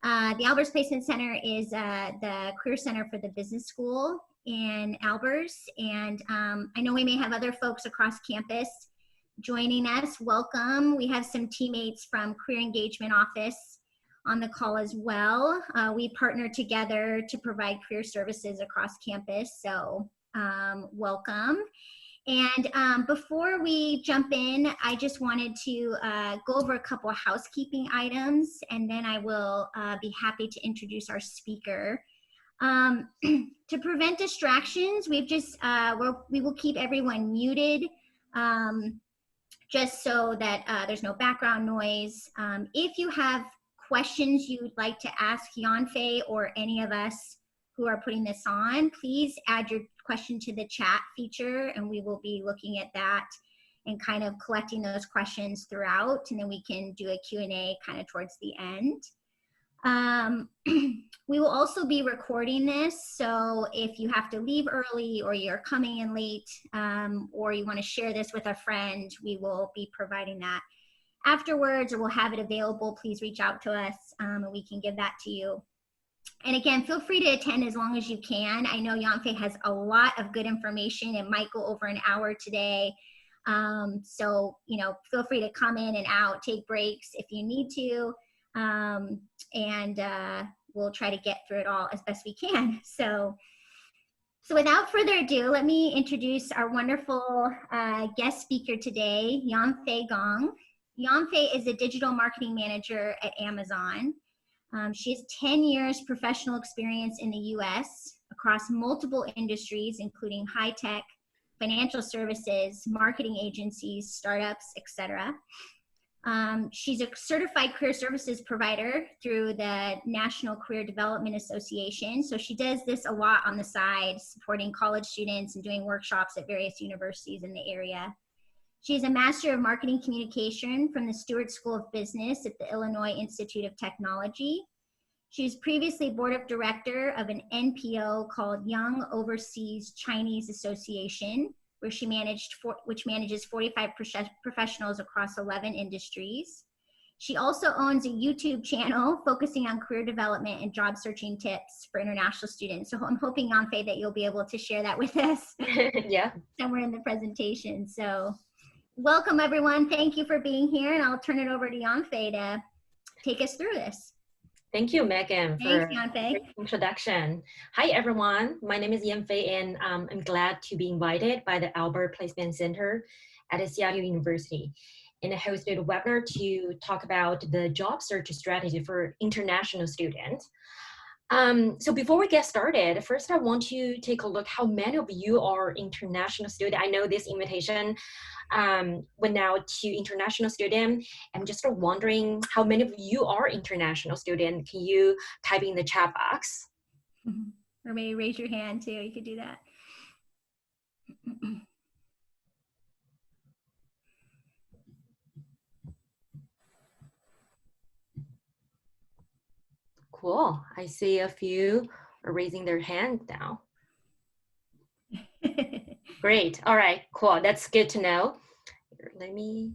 The Albers Placement Center is the career center for the business school in Albers. And I know we may have other folks across campus joining us. Welcome. We have some teammates from Career Engagement Office on the call as well. We partner together to provide career services across campus. So welcome. And before we jump in, I just wanted to go over a couple of housekeeping items, and then I will be happy to introduce our speaker. To prevent distractions, we will keep everyone muted just so that there's no background noise. If you have questions you'd like to ask Yanfei or any of us who are putting this on, please add your question to the chat feature, and we will be looking at that and kind of collecting those questions throughout, and then we can do a Q&A kind of towards the end. We will also be recording this, so if you have to leave early or you're coming in late or you want to share this with a friend, we will be providing that afterwards, or we'll have it available. Please reach out to us and we can give that to you. And again, feel free to attend as long as you can. I know Yanfei has a lot of good information. It might go over an hour today. So, you know, feel free to come in and out, take breaks if you need to. We'll try to get through it all as best we can. So without further ado, let me introduce our wonderful guest speaker today, Yanfei Gong. Yanfei is a digital marketing manager at Amazon. She has 10 years professional experience in the US across multiple industries, including high-tech, financial services, marketing agencies, startups, etc. She's a certified career services provider through the National Career Development Association. So she does this a lot on the side, supporting college students and doing workshops at various universities in the area. She's a Master of Marketing Communication from the Stewart School of Business at the Illinois Institute of Technology. She was previously board of director of an NPO called Young Overseas Chinese Association, where she which manages 45 professionals across 11 industries. She also owns a YouTube channel focusing on career development and job searching tips for international students. So I'm hoping, Yanfei, that you'll be able to share that with us yeah. somewhere in the presentation. So welcome, everyone. Thank you for being here, and I'll turn it over to Yanfei to take us through this. Thank you, Megan, for the introduction. Hi, everyone. My name is Yanfei, and I'm glad to be invited by the Albers Placement Center at Seattle University and I hosted a webinar to talk about the job search strategy for international students. So before we get started, first I want to take a look how many of you are international students. I know this invitation went out to international students. I'm just wondering how many of you are international students. Can you type in the chat box? Or maybe raise your hand too, you could do that. Cool. I see a few are raising their hand now. Great. All right. Cool. That's good to know. Here, let me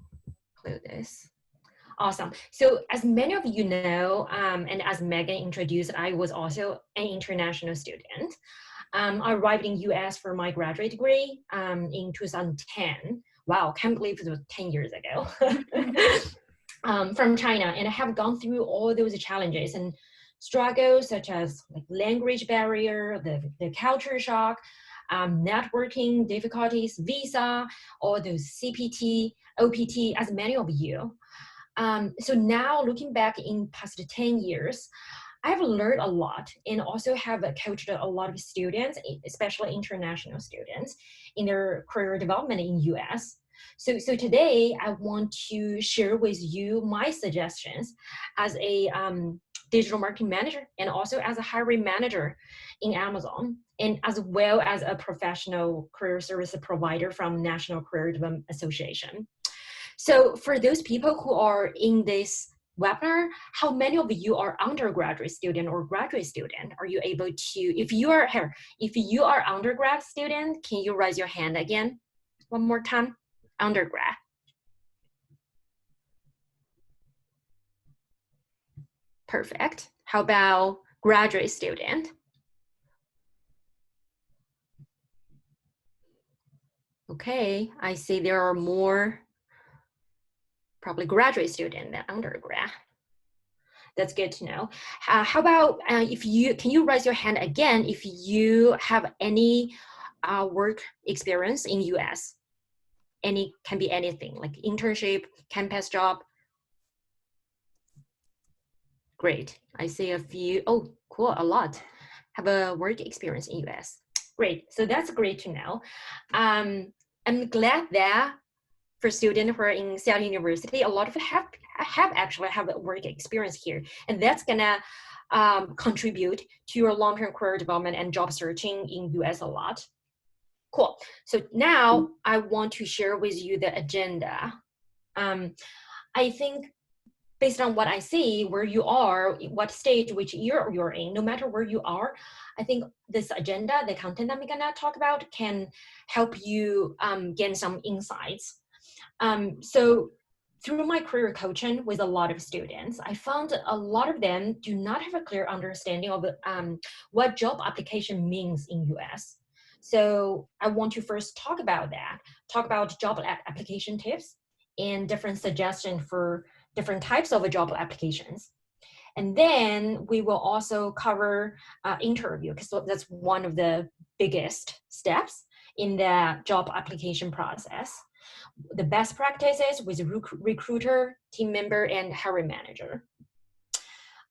close this. Awesome. So as many of you know, and as Megan introduced, I was also an international student. I arrived in US for my graduate degree in 2010. Wow, can't believe it was 10 years ago. From China, and I have gone through all those challenges and struggles such as like language barrier, the culture shock, networking difficulties, visa, all those CPT, OPT, as many of you. So now looking back in past 10 years, I've learned a lot and also have coached a lot of students, especially international students, in their career development in US. So today I want to share with you my suggestions as a digital marketing manager and also as a hiring manager in Amazon, and as well as a professional career service provider from National Career Development Association. So for those people who are in this webinar, how many of you are undergraduate student or graduate student? Are you able to, if you are here, if you are undergrad student, can you raise your hand again? One more time, undergrad. Perfect. How about graduate student? Okay, I see there are more probably graduate student than undergrad. That's good to know. How about can you raise your hand again if you have any work experience in US? Can be anything, like internship, campus job. Great, I see a few. Oh, cool, a lot have a work experience in US. Great, so that's great to know. I'm glad that for students who are in Seattle University, a lot of actually have a work experience here, and that's gonna contribute to your long-term career development and job searching in US a lot. Cool. So now I want to share with you the agenda. I think based on what I see, where you are, what stage, which year you're in, no matter where you are, I think this agenda, the content I'm gonna talk about, can help you gain some insights. So through my career coaching with a lot of students, I found a lot of them do not have a clear understanding of what job application means in US. So I want to first talk about that, talk about job application tips and different suggestions for different types of job applications. And then we will also cover interview, because that's one of the biggest steps in the job application process. The best practices with recruiter, team member, and hiring manager.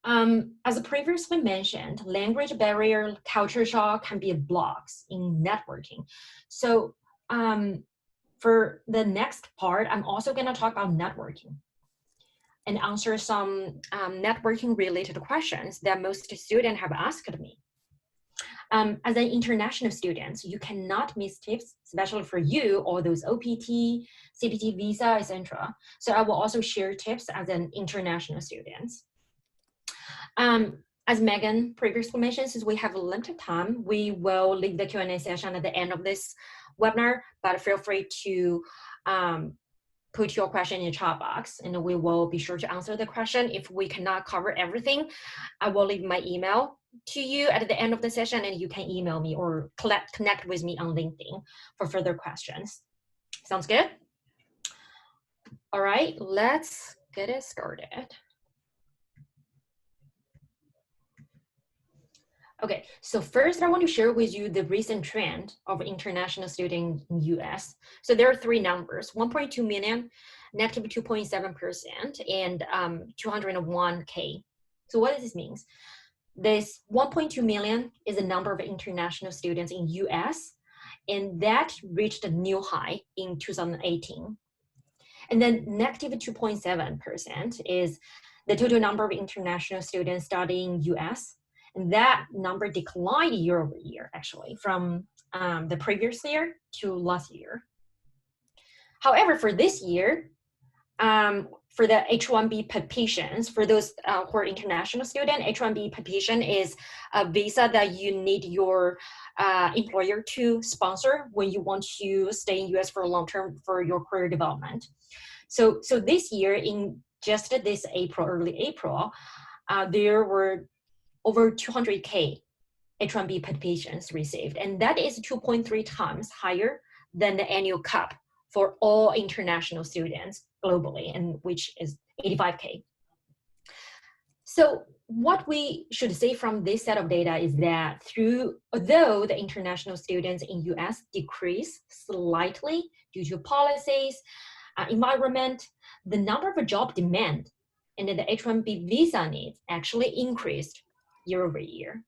As previously mentioned, language barrier, culture shock can be blocks in networking. So for the next part, I'm also going to talk about networking and answer some networking related questions that most students have asked me. As an international student, you cannot miss tips, especially for you, all those OPT, CPT visa, etc. So I will also share tips as an international student. As Megan previously mentioned, since we have a limited time, we will leave the Q&A session at the end of this webinar, but feel free to put your question in the chat box and we will be sure to answer the question. If we cannot cover everything, I will leave my email to you at the end of the session and you can email me or connect with me on LinkedIn for further questions. Sounds good? All right, let's get it started. Okay, so first I want to share with you the recent trend of international students in US. So there are three numbers, 1.2 million, negative 2.7%, and 201K. So what does this mean? This 1.2 million is the number of international students in US, and that reached a new high in 2018. And then negative 2.7% is the total number of international students studying US. And that number declined year over year, actually, from the previous year to last year. However, for this year, for the H-1B petitions, for those who are international student, H-1B petition is a visa that you need your employer to sponsor when you want to stay in US for a long term for your career development. So this year, in just this April, early April, there were over 200K H-1B petitions received, and that is 2.3 times higher than the annual cap for all international students globally, and which is 85K. So what we should say from this set of data is that although the international students in US decrease slightly due to policies, environment, the number of job demand and the H-1B visa needs actually increased year over year.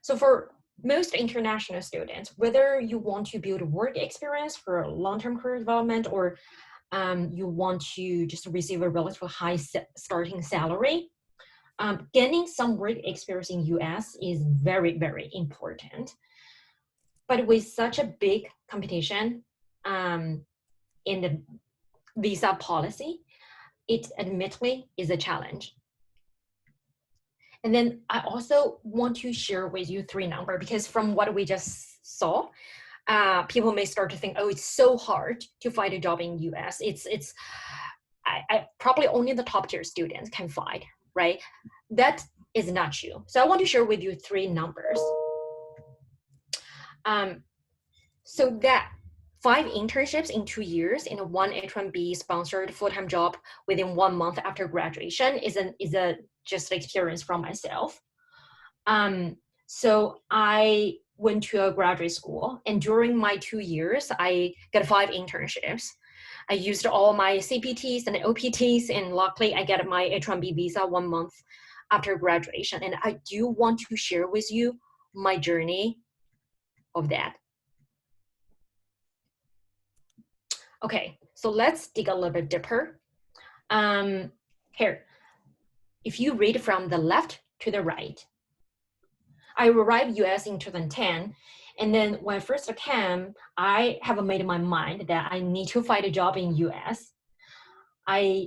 So for most international students, whether you want to build a work experience for long-term career development or you want to just receive a relatively high starting salary, gaining some work experience in US is very, very important. But with such a big competition in the visa policy, it admittedly is a challenge. And then I also want to share with you three numbers, because from what we just saw, people may start to think, oh, it's so hard to find a job in US. I probably only the top tier students can find, right? That is not true. So I want to share with you 3 numbers. So that 5 internships in 2 years and 1 H-1B sponsored full-time job within 1 month after graduation is a just experience from myself. So I went to a graduate school, and during my 2 years, I got 5 internships. I used all my CPTs and OPTs, and luckily I got my H-1B visa 1 month after graduation. And I do want to share with you my journey of that. Okay, so let's dig a little bit deeper. Here, if you read from the left to the right, I arrived US in 2010, and then when I first came, I have made my mind that I need to find a job in US.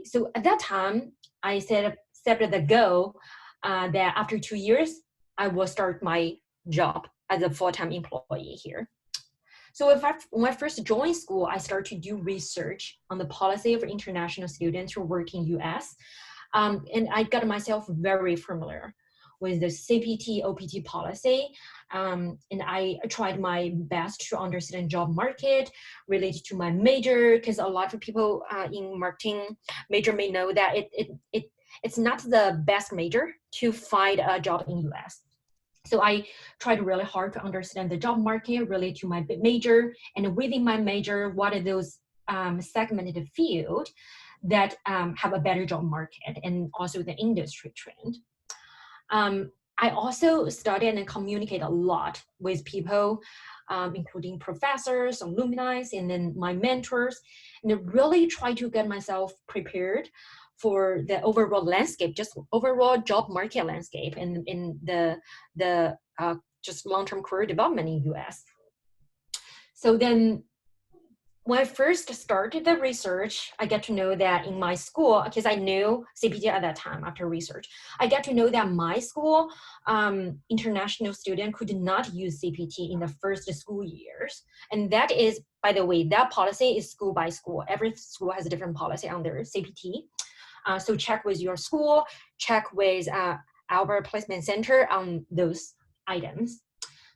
So at that time, I set the goal that after 2 years, I will start my job as a full-time employee here. So when I first joined school, I started to do research on the policy of international students who work in US. And I got myself very familiar with the CPT, OPT policy. And I tried my best to understand job market related to my major, because a lot of people in marketing major may know that it's not the best major to find a job in US. So I tried really hard to understand the job market related to my major, and within my major, what are those segmented field that have a better job market, and also the industry trend. I also studied and communicate a lot with people, including professors, alumni, and then my mentors, and really try to get myself prepared for the overall landscape, just overall job market landscape, and in the just long-term career development in US. So then when I first started the research, I got to know that in my school, because I knew CPT at that time after research, I got to know that my school, international student could not use CPT in the first school years. And that is, by the way, that policy is school by school. Every school has a different policy on their CPT. So check with your school, check with Albers Placement Center on those items.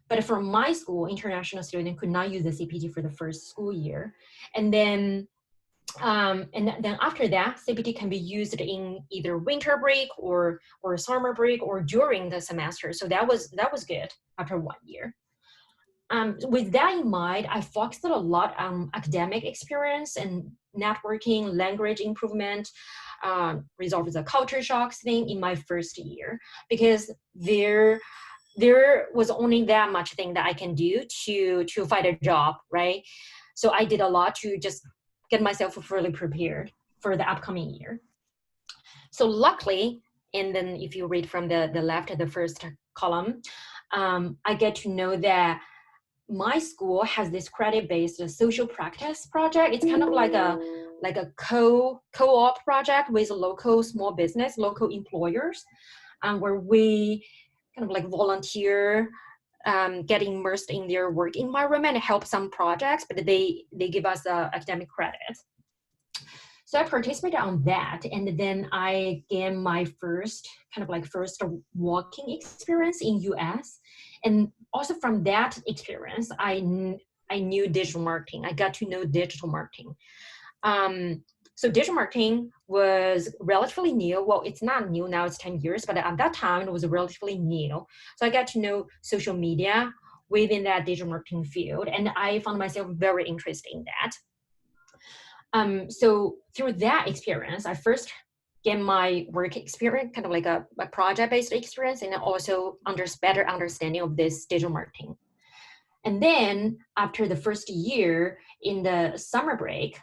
But for my school, international student could not use the CPT for the first school year. And then after that, CPT can be used in either winter break or summer break or during the semester. So that was good after 1 year. With that in mind, I focused a lot on academic experience and networking, language improvement, resolve the culture shocks thing in my first year, because there was only that much thing that I can do to find a job, right? So I did a lot to just get myself fully prepared for the upcoming year. So luckily, and then if you read from the left, the first column, I get to know that my school has this credit-based social practice project. It's kind of like a co-op project with local small business, local employers, where we kind of like volunteer, get immersed in their work environment, help some projects, but they give us academic credit. So I participated on that, and then I gained my first working experience in US. And also from that experience, I knew digital marketing. I got to know digital marketing. So digital marketing was relatively new. Well, it's not new now, it's 10 years, but at that time it was relatively new. So I got to know social media within that digital marketing field, and I found myself very interested in that. So through that experience, I first gained my work experience, kind of like a project-based experience, and also better understanding of this digital marketing. And then after the first year in the summer break,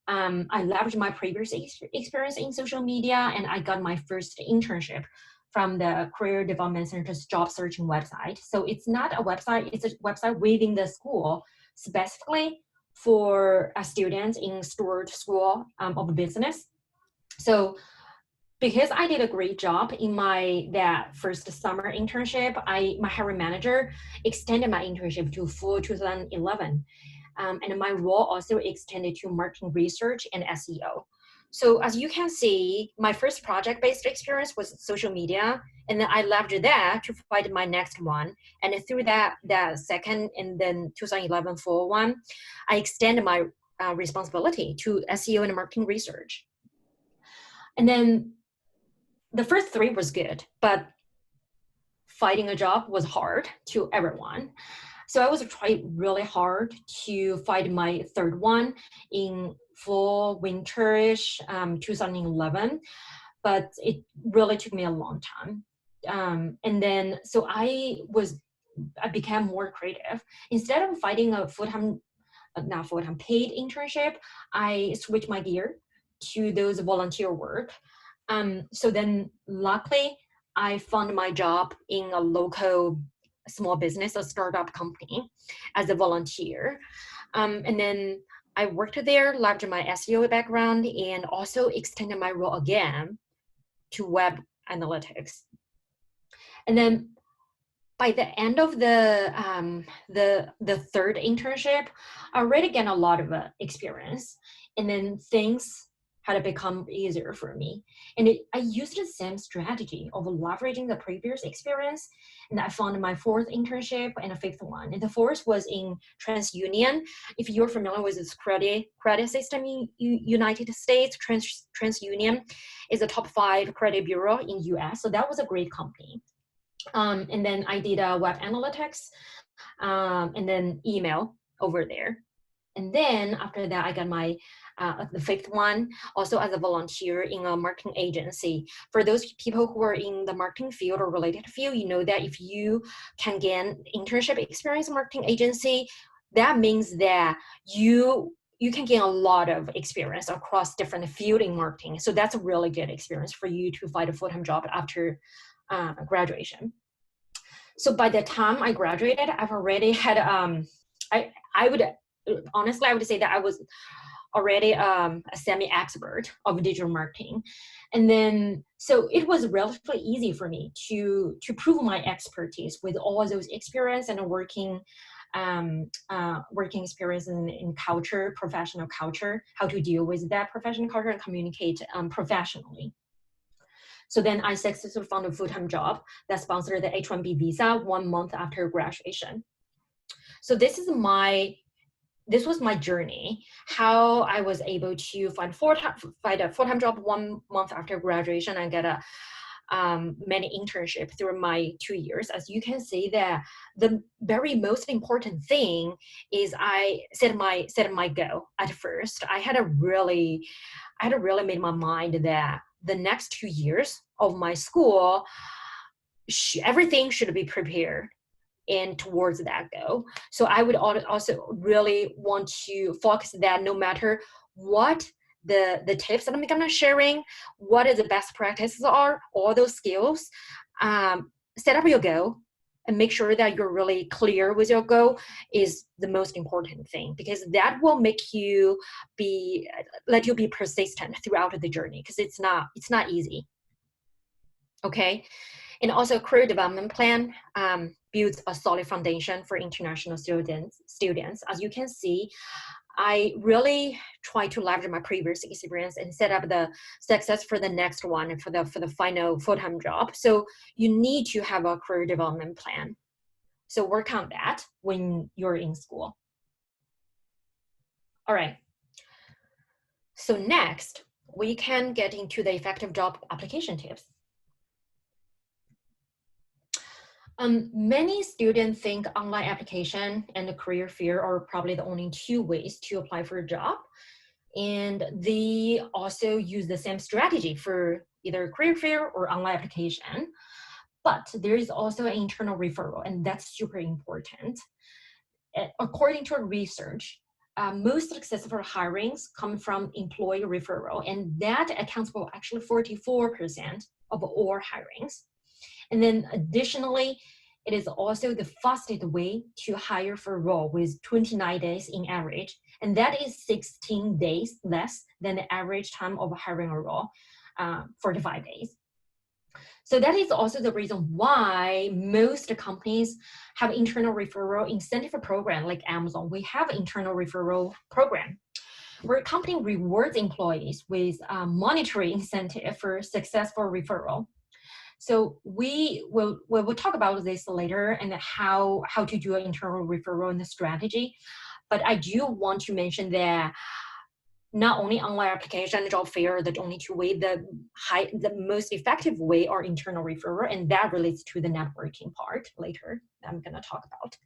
I leveraged my previous experience in social media, and I got my first internship from the Career Development Center's job searching website. So it's not a website, it's a website within the school specifically for students in Stewart School of Business. So because I did a great job in that first summer internship, my hiring manager extended my internship to full 2011. And my role also extended to marketing research and SEO. So as you can see, my first project-based experience was social media, and then I leveraged that to find my next one. And then through that second and then 2011 full one, I extended my responsibility to SEO and marketing research. And then the first three was good, but finding a job was hard to everyone. So I was trying really hard to find my third one in fall winterish 2011, but it really took me a long time. And then so I became more creative. Instead of finding a not full-time paid internship, I switched my gear to those volunteer work. So then luckily I found my job in a local small business, a startup company, as a volunteer. And then I worked there, leveraged my SEO background, and also extended my role again to web analytics. And then by the end of the third internship, I already gained a lot of experience, and then things had become easier for me. And I used the same strategy of leveraging the previous experience, and I found my fourth internship and a fifth one. And the fourth was in TransUnion. If you're familiar with this credit system in United States, TransUnion is a top 5 credit bureau in US. So that was a great company. And then I did web analytics and then email over there. And then after that, I got my the fifth one, also as a volunteer in a marketing agency. For those people who are in the marketing field or related field, you know that if you can gain internship experience in marketing agency, that means that you can gain a lot of experience across different field in marketing. So that's a really good experience for you to find a full-time job after graduation. So by the time I graduated, I've already had I would honestly, I would say that I was already a semi-expert of digital marketing. And then, so it was relatively easy for me to prove my expertise with all those experience and working experience in culture, professional culture, how to deal with that professional culture and communicate professionally. So then I successfully found a full-time job that sponsored the H-1B visa 1 month after graduation. So this was my journey, how I was able to find a full-time job 1 month after graduation and get a many internship through my 2 years. As you can see, that the very most important thing is I set my goal at first. I had really made my mind that the next 2 years of my school, everything should be prepared and towards that goal. So I would also really want to focus that no matter what the tips that I'm gonna sharing, what is the best practices are, all those skills, set up your goal and make sure that you're really clear with your goal is the most important thing, because that will make you let you be persistent throughout the journey, because it's not easy. Okay. And also career development plan builds a solid foundation for international students. As you can see, I really try to leverage my previous experience and set up the success for the next one and for the final full-time job. So you need to have a career development plan. So work on that when you're in school. All right. So next, we can get into the effective job application tips. Many students think online application and the career fair are probably the only 2 ways to apply for a job. And they also use the same strategy for either career fair or online application. But there is also an internal referral, and that's super important. According to research, most successful hirings come from employee referral, and that accounts for actually 44% of all hirings. And then additionally, it is also the fastest way to hire for a role with 29 days in average. And that is 16 days less than the average time of hiring a role, 45 days. So that is also the reason why most companies have internal referral incentive program, like Amazon. We have internal referral program. where a company rewards employees with a monetary incentive for successful referral. So we'll talk about this later and how to do an internal referral and the strategy. But I do want to mention that not only online application and job fair are the only two ways, the most effective way are internal referral, and that relates to the networking part later that I'm gonna talk about.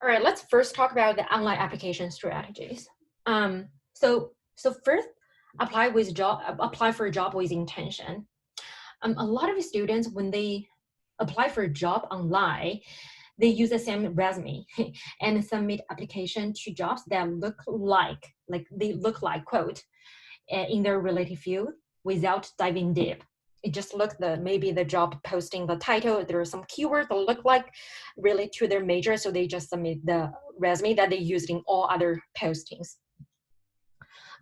All right, let's first talk about the online application strategies. So first, apply for a job with intention. A lot of students, when they apply for a job online, they use the same resume and submit application to jobs that look like quote in their related field without diving deep. It just look maybe the job posting, the title, there are some keywords that look like relate to their major, so they just submit the resume that they used in all other postings.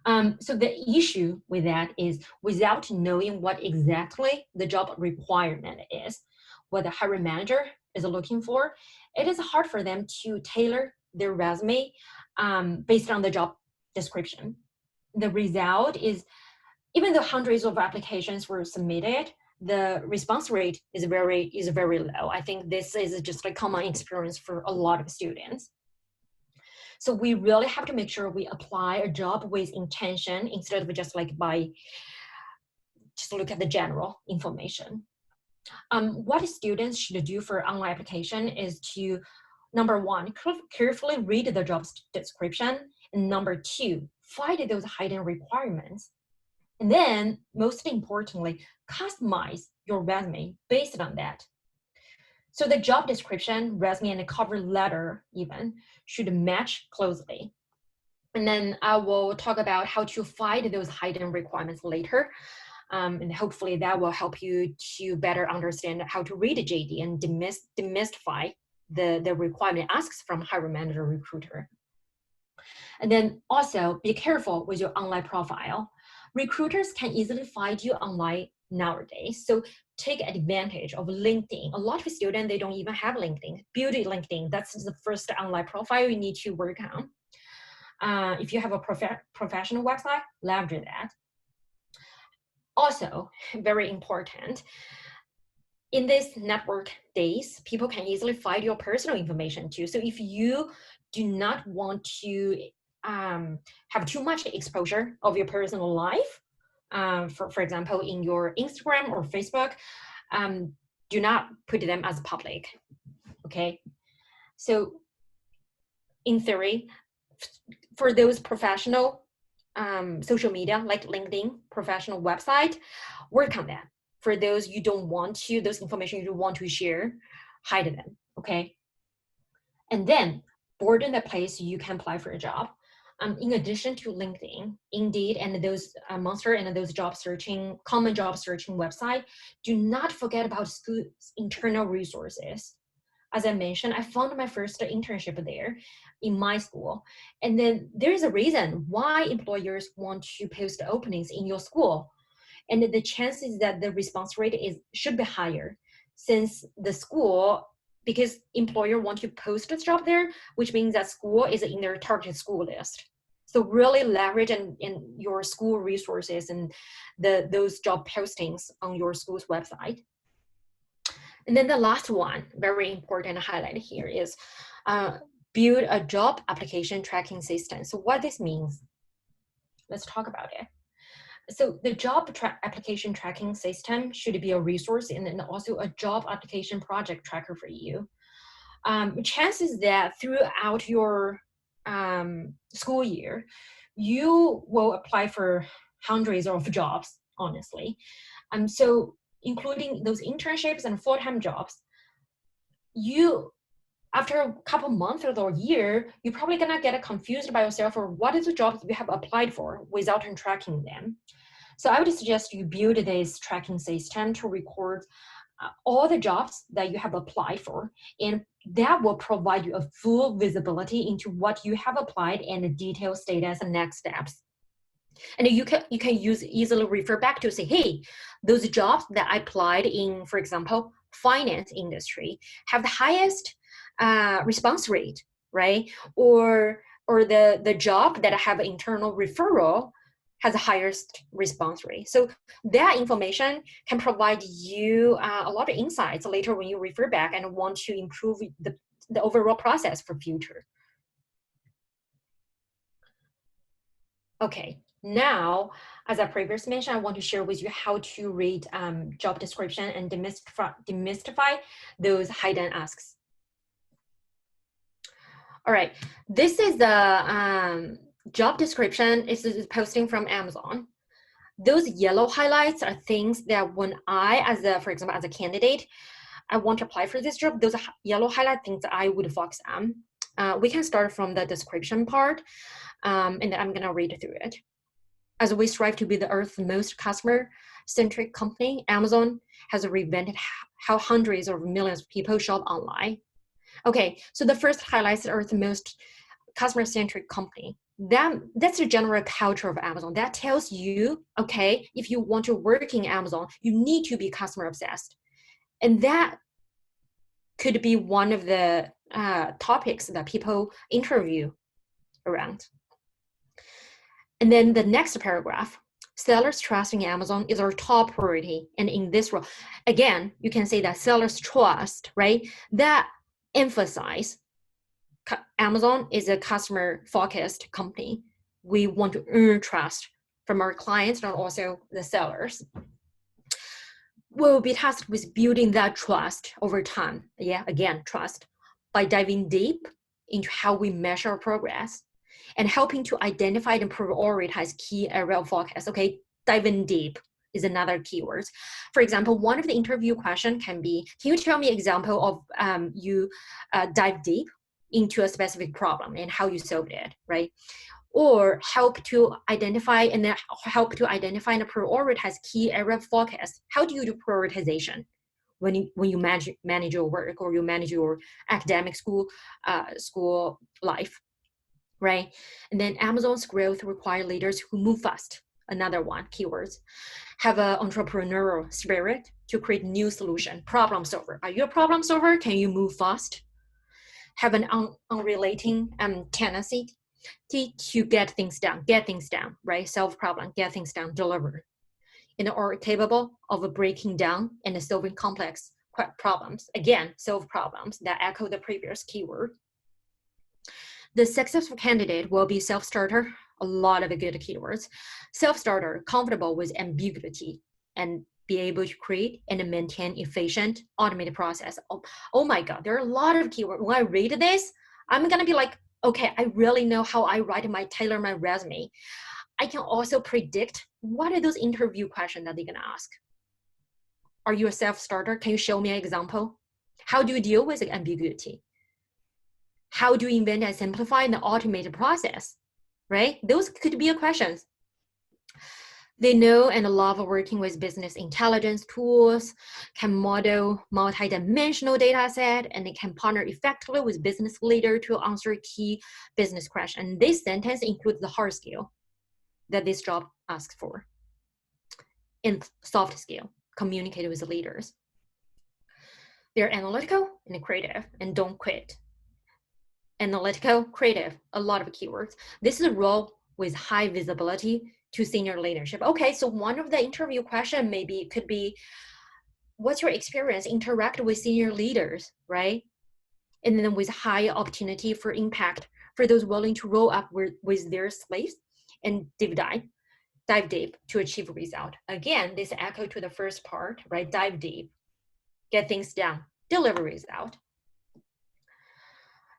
So the issue with that is, without knowing what exactly the job requirement is, what the hiring manager is looking for, it is hard for them to tailor their resume based on the job description. The result is, even though hundreds of applications were submitted, the response rate is very low. I think this is just a common experience for a lot of students. So we really have to make sure we apply a job with intention instead of just look at the general information. What students should do for online application is to, number one, carefully read the job description, and number two, find those hidden requirements. And then, most importantly, customize your resume based on that. So the job description, resume, and the cover letter even should match closely. And then I will talk about how to find those hidden requirements later. And hopefully that will help you to better understand how to read a JD and demystify the requirement asks from hiring manager recruiter. And then also be careful with your online profile. Recruiters can easily find you online nowadays, so take advantage of LinkedIn. A lot of students, they don't even have LinkedIn. Build LinkedIn. That's the first online profile you need to work on. If you have a professional website, leverage that. Also, very important, in these network days, people can easily find your personal information too. So if you do not want to have too much exposure of your personal life, for example, in your Instagram or Facebook, do not put them as public, okay? So in theory, for those professional social media like LinkedIn, professional website, work on that. For those you don't want to, those information you don't want to share, hide them, okay? And then broaden the place you can apply for a job. In addition to LinkedIn, Indeed, and those Monster and those common job searching website, do not forget about school's internal resources. As I mentioned, I found my first internship there in my school. And then there's a reason why employers want to post openings in your school. And the chances that the response rate should be higher, since the school, because employer want to post a job there, which means that school is in their target school list. So really leverage in your school resources and those job postings on your school's website. And then the last one, very important highlight here, is build a job application tracking system. So what this means, let's talk about it. So the job application tracking system should be a resource and then also a job application project tracker for you. Chances that throughout your school year, you will apply for hundreds of jobs, honestly. So including those internships and full-time jobs, after a couple months or a year, you're probably gonna get confused by yourself or what is the jobs you have applied for without tracking them. So I would suggest you build this tracking system to record all the jobs that you have applied for, and that will provide you a full visibility into what you have applied and the detailed status and next steps. And you can easily refer back to say, hey, those jobs that I applied in, for example, finance industry have the highest response rate, right? Or or the job that have internal referral has the highest response rate. So that information can provide you a lot of insights later when you refer back and want to improve the overall process for future. Okay, now, as I previously mentioned, I want to share with you how to read job description and demystify those hidden asks. All right, this is the job description. It's a posting from Amazon. Those yellow highlights are things that when for example, as a candidate, I want to apply for this job, those yellow highlight things I would focus on. We can start from the description part, and then I'm gonna read through it. As we strive to be the Earth's most customer-centric company, Amazon has reinvented how hundreds of millions of people shop online. Okay, so the first highlights the Earth's most customer-centric company. That's the general culture of Amazon. That tells you, okay, if you want to work in Amazon, you need to be customer obsessed. And that could be one of the topics that people interview around. And then the next paragraph, sellers trusting Amazon is our top priority. And in this role, again, you can say that sellers trust, right? That emphasize Amazon is a customer-focused company. We want to earn trust from our clients and also the sellers. We'll be tasked with building that trust over time. Yeah, again, trust, by diving deep into how we measure our progress and helping to identify and prioritize key area of focus. Okay, diving deep is another keyword. For example, one of the interview question can be, can you tell me an example of you dive deep into a specific problem and how you solved it, right? Or help to identify and prioritize key area of focus. How do you do prioritization when you manage your work or you manage your academic school life, right? And then Amazon's growth requires leaders who move fast. Another one, keywords. Have an entrepreneurial spirit to create new solution. Problem solver. Are you a problem solver? Can you move fast? Have an unrelating tendency to get things done, right? Solve problem, get things done, deliver. And are capable of breaking down and solving complex problems. Again, solve problems that echo the previous keyword. The successful candidate will be self-starter, a lot of good keywords. Self-starter, comfortable with ambiguity and be able to create and maintain efficient automated process. Oh my God, there are a lot of keywords. When I read this, I'm gonna be like, okay, I really know how I tailor my resume. I can also predict what are those interview questions that they're gonna ask. Are you a self-starter? Can you show me an example? How do you deal with ambiguity? How do you invent and simplify and automate the process, right? Those could be questions. They know and love working with business intelligence tools, can model multi-dimensional data set, and they can partner effectively with business leader to answer key business questions. And this sentence includes the hard skill that this job asks for. And soft skill, communicate with the leaders. They're analytical and creative, and don't quit. Analytical, creative, a lot of keywords. This is a role with high visibility to senior leadership. Okay, so one of the interview question could be, what's your experience interact with senior leaders, right? And then with high opportunity for impact for those willing to roll up with their sleeves and dive deep to achieve a result. Again, this echo to the first part, right? Dive deep, get things done, deliver result.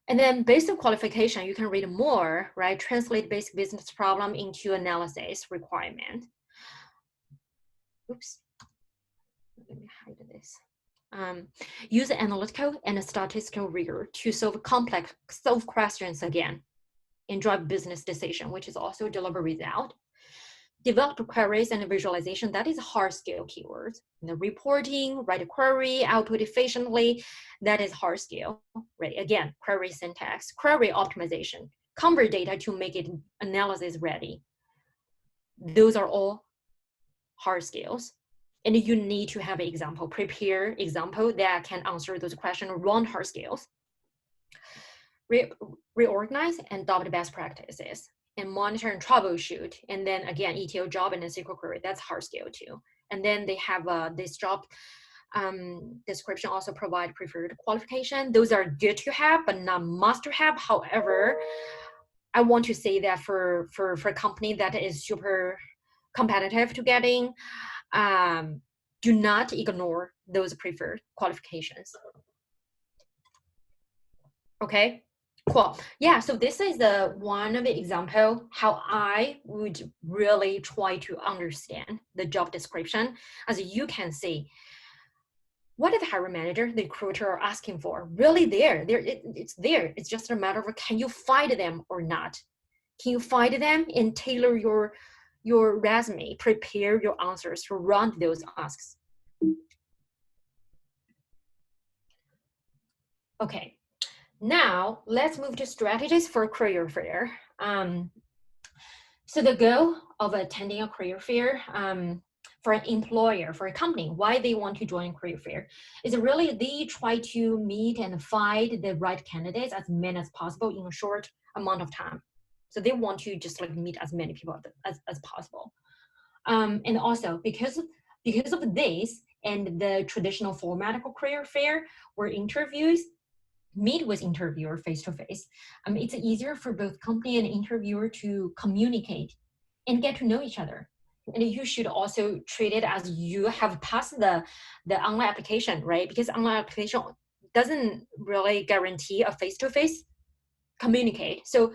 And then based on qualification, you can read more, right? Translate basic business problem into analysis requirement. Oops, let me hide this. Use analytical and statistical rigor to solve questions again and drive business decision, which is also deliver result. Develop queries and visualization, that is hard skill keywords. The reporting, write a query, output efficiently, that is hard skill, right? Again, query syntax, query optimization, convert data to make it analysis ready. Those are all hard skills. And you need to have an example, prepare example that can answer those questions around hard skills. reorganize and adopt best practices, and monitor and troubleshoot. And then again, ETL job and a SQL query, that's hard skill too. And then they have this job description also provide preferred qualification. Those are good to have, but not must to have. However, I want to say that for a company that is super competitive to get in, do not ignore those preferred qualifications. Okay, cool. Yeah, so this is one of the example how I would really try to understand the job description. As you can see, what is the hiring manager, the recruiter are asking for? Really there, it's there. It's just a matter of can you find them or not? Can you find them and tailor your resume, prepare your answers to run those asks? Okay. Now, let's move to strategies for career fair. So the goal of attending a career fair for an employer, for a company, why they want to join a career fair is really they try to meet and find the right candidates as many as possible in a short amount of time. So they want to just like meet as many people as possible. And also because of this and the traditional format of a career fair where interviews meet with interviewer face-to-face, it's easier for both company and interviewer to communicate and get to know each other. And you should also treat it as you have passed the online application, right? Because online application doesn't really guarantee a face-to-face communicate. So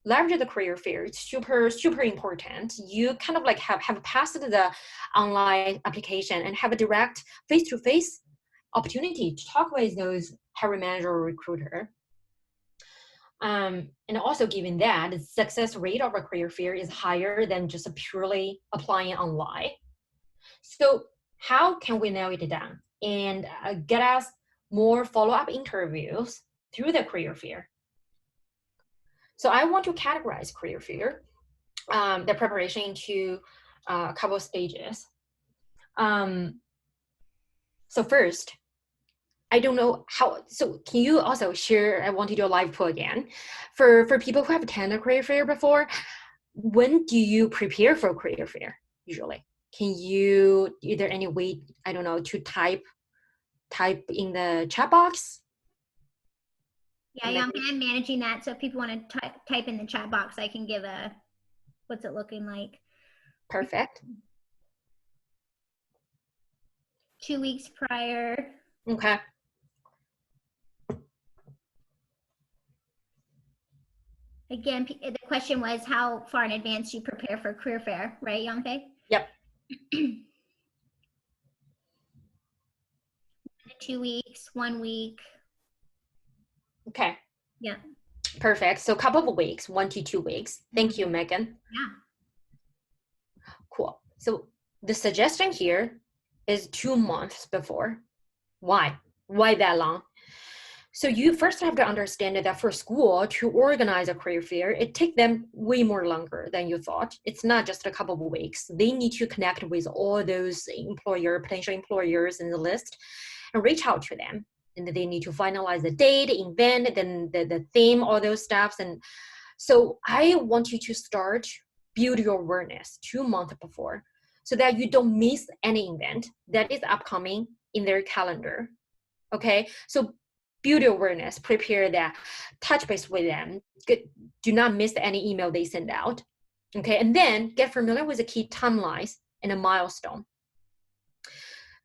leverage the career fair. It's super, super important. You kind of like have passed the online application and have a direct face-to-face opportunity to talk with those hiring manager or recruiter. And also given that the success rate of a career fair is higher than just purely applying online. So how can we narrow it down and get us more follow-up interviews through the career fair? So I want to categorize career fair, the preparation into a couple of stages. So first, I don't know how, so can you also share, I want to do a live poll again. For people who have attended a career fair before, when do you prepare for a career fair usually? Can you, is there any way, I don't know, to type in the chat box? Yeah, I'm managing that. So if people want to type in the chat box, I can give a, what's it looking like? Perfect. 2 weeks prior. Okay. Again, the question was how far in advance you prepare for a career fair, right, Yangfei? Yep. 2 weeks, 1 week. Okay. Yeah. Perfect. So a couple of weeks, 1 to 2 weeks. Thank you, Megan. Yeah. Cool. So the suggestion here is 2 months before. Why? Why that long? So you first have to understand that for school to organize a career fair, it takes them way more longer than you thought. It's not just a couple of weeks. They need to connect with all those potential employers in the list and reach out to them. And they need to finalize the date, event, then the theme, all those stuff. And so I want you to start build your awareness 2 months before so that you don't miss any event that is upcoming in their calendar. Okay, so build your awareness, prepare that, touch base with them, do not miss any email they send out. Okay, and then get familiar with the key timelines and a milestone.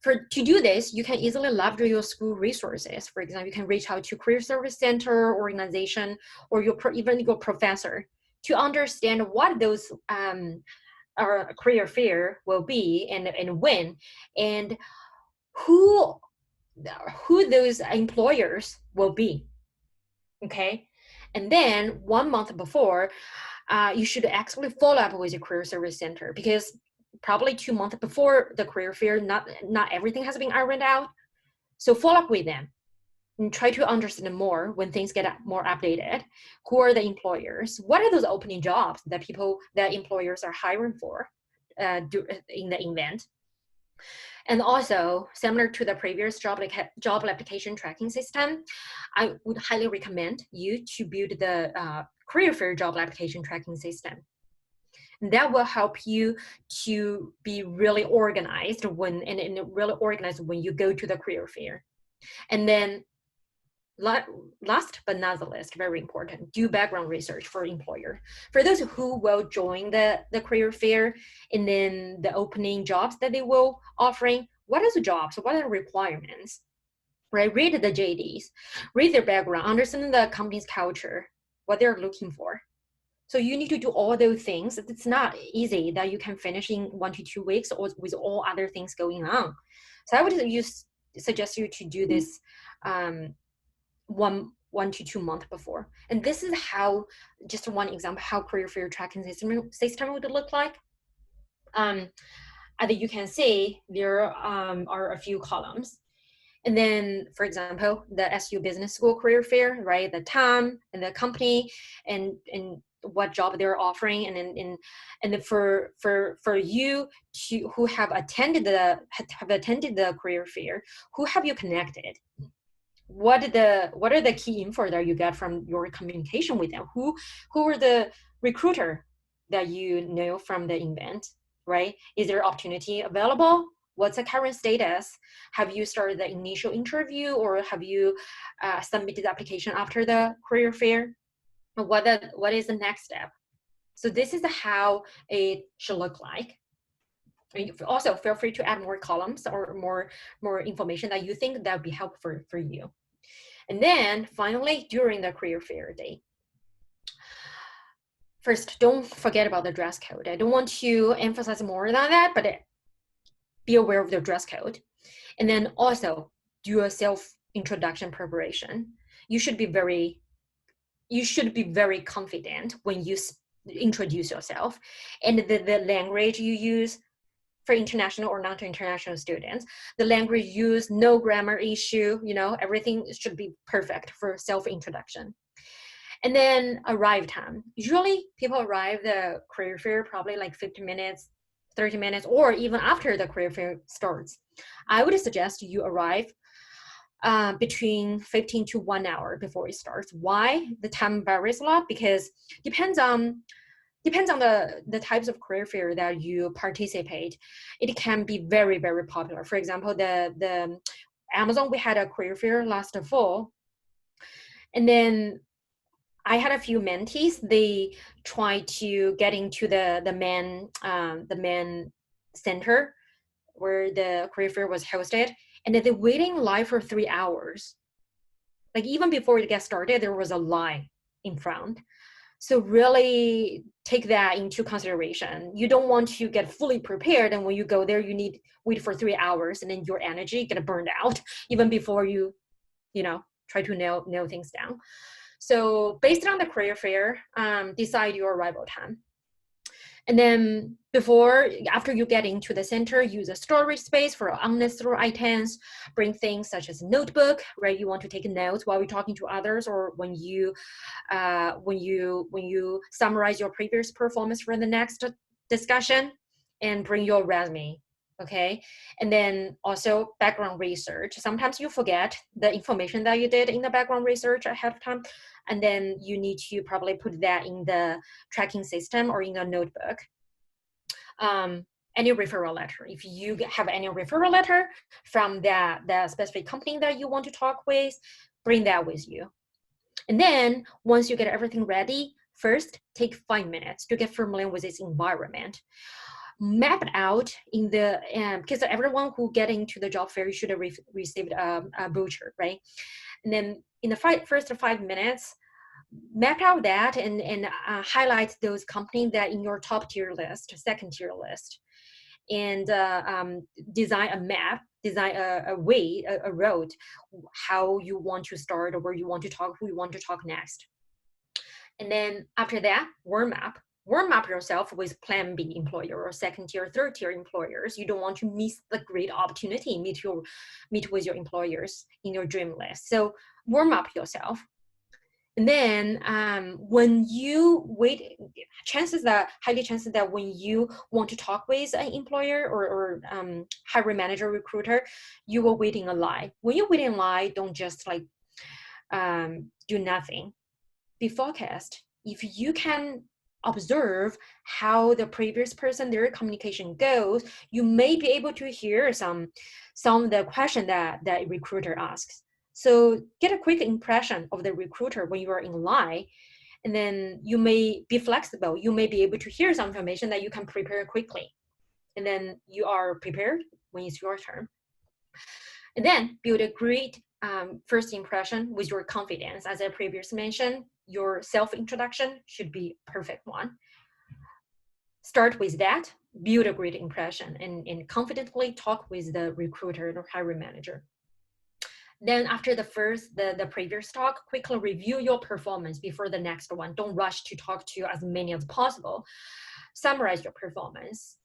To do this, you can easily leverage your school resources. For example, you can reach out to career service center, organization, or even your professor to understand what those career fair will be and when, and who those employers will be. Okay, and then 1 month before, you should actually follow up with your career service center, because probably 2 months before the career fair, not everything has been ironed out. So follow up with them and try to understand more when things get more updated. Who are the employers? What are those opening jobs that employers are hiring for in the event? And also, similar to the previous job application tracking system, I would highly recommend you to build the career fair job application tracking system. And that will help you to be really organized when you go to the career fair. And then last but not the least, very important, do background research for employer. For those who will join the career fair and then the opening jobs that they will offering, what are the jobs? What are the requirements? Right? Read the JDs, read their background, understand the company's culture, what they're looking for. So you need to do all those things. It's not easy that you can finish in 1 to 2 weeks or with all other things going on. So I would suggest you to do this 1 to 2 months before. And this is how, just one example, how career fair tracking system would look like. As you can see, there are a few columns. And then, for example, the SU Business School career fair, right? The time and the company and what job they're offering, and then for you who have attended the career fair, who have you connected? What are the key info that you get from your communication with them? Who are the recruiter that you know from the event, right? Is there opportunity available? What's the current status? Have you started the initial interview, or have you submitted the application after the career fair? What is the next step? So this is how it should look like. And also, feel free to add more columns or more information that you think that would be helpful for you. And then finally, during the career fair day, first, don't forget about the dress code. I don't want to emphasize more than that, but be aware of the dress code. And then also do a self-introduction preparation. You should be very confident when you introduce yourself, and the language you use for international or non-international students, the language used, no grammar issue, everything should be perfect for self-introduction. And then arrive time. Usually people arrive the career fair probably like 50 minutes, 30 minutes, or even after the career fair starts. I would suggest you arrive between 15 to 1 hour before it starts. Why? The time varies a lot because depends on the types of career fair that you participate. It can be very, very popular. For example, the Amazon, we had a career fair last fall, and then I had a few mentees. They tried to get into the main center where the career fair was hosted, and then they're waiting live for 3 hours. Like even before it gets started, there was a line in front. So really take that into consideration. You don't want to get fully prepared, and when you go there, you need wait for 3 hours, and then your energy get burned out even before you try to nail things down. So based on the career fair, decide your arrival time. And then after you get into the center, use a storage space for unnecessary items. Bring things such as a notebook, right? You want to take notes while you're talking to others, or when you summarize your previous performance for the next discussion, and bring your resume. Okay, and then also background research. Sometimes you forget the information that you did in the background research ahead of time, and then you need to probably put that in the tracking system or in a notebook. Any referral letter. If you have any referral letter from the specific company that you want to talk with, bring that with you. And then once you get everything ready, first take 5 minutes to get familiar with this environment. Map it out in the because everyone who get into the job fair should have received a brochure, right? And then in the first 5 minutes, map out that and highlight those companies that in your top tier list, second tier list, and design a map, design a way, a road, how you want to start, or where you want to talk, who you want to talk next. And then after that, warm up yourself with plan B employer or second tier, third tier employers. You don't want to miss the great opportunity, meet with your employers in your dream list. So warm up yourself. And then when you wait, highly chances that when you want to talk with an employer or hiring manager, recruiter, you will wait in a line. When you wait in line, don't just like do nothing. Be focused. If you can observe how the previous person, their communication goes, you may be able to hear some of the question that the recruiter asks. So get a quick impression of the recruiter when you are in line, and then you may be flexible. You may be able to hear some information that you can prepare quickly, and then you are prepared when it's your turn. And then build a great first impression with your confidence. As I previously mentioned, your self-introduction should be a perfect one. Start with that, build a great impression, and confidently talk with the recruiter or hiring manager. Then after the previous talk, quickly review your performance before the next one. Don't rush to talk to as many as possible. Summarize your performance.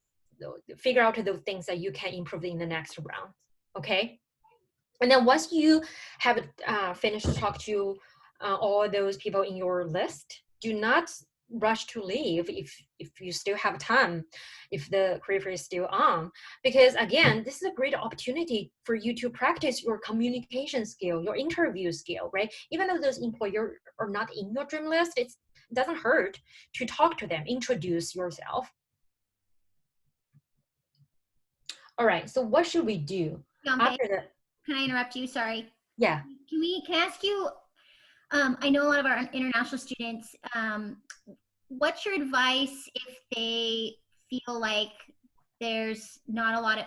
Figure out the things that you can improve in the next round, okay? And then once you have finished to talk to all those people in your list, do not rush to leave if you still have time, if the career fair is still on. Because again, this is a great opportunity for you to practice your communication skill, your interview skill, right? Even though those employers are not in your dream list, it doesn't hurt to talk to them, introduce yourself. All right, so what should we do after that? Can I interrupt you? Sorry. Yeah. Can I ask you, I know a lot of our international students, what's your advice if they feel like there's not a lot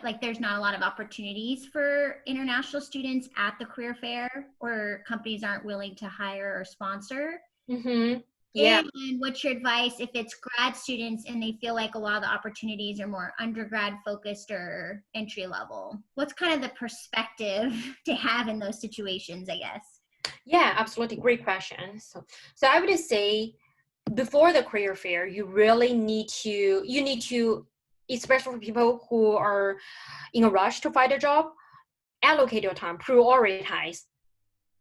of opportunities for international students at the career fair, or companies aren't willing to hire or sponsor? Mm-hmm. Yeah. And what's your advice if it's grad students and they feel like a lot of the opportunities are more undergrad focused or entry level? What's kind of the perspective to have in those situations, I guess? Yeah, absolutely. Great question. So I would say before the career fair, you really need to, especially for people who are in a rush to find a job, allocate your time, prioritize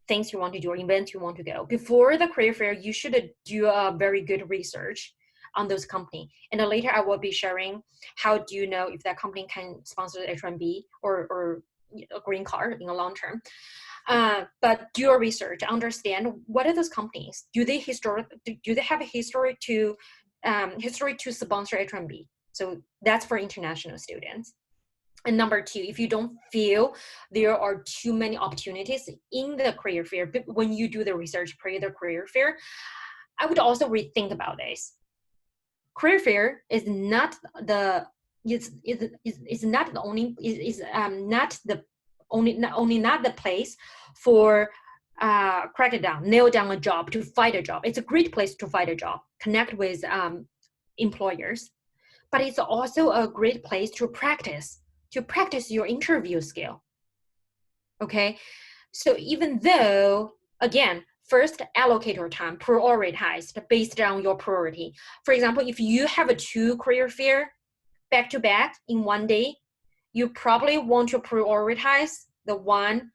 things you want to do or events you want to go. Before the career fair, you should do a very good research on those companies. And then later I will be sharing how do you know if that company can sponsor the H-1B or a green card in the long term. But do your research, understand what are those companies? Do they have a history to sponsor H-1B? So that's for international students. And number two, if you don't feel there are too many opportunities in the career fair, when you do the research pre the career fair, I would also rethink about this. Career fair is not the place for nail down a job, to find a job. It's a great place to find a job, connect with employers, but it's also a great place to practice your interview skill. Okay, so even though, again, first allocate your time, prioritized based on your priority. For example, if you have a 2 career fair back to back in one day, you probably want to prioritize the one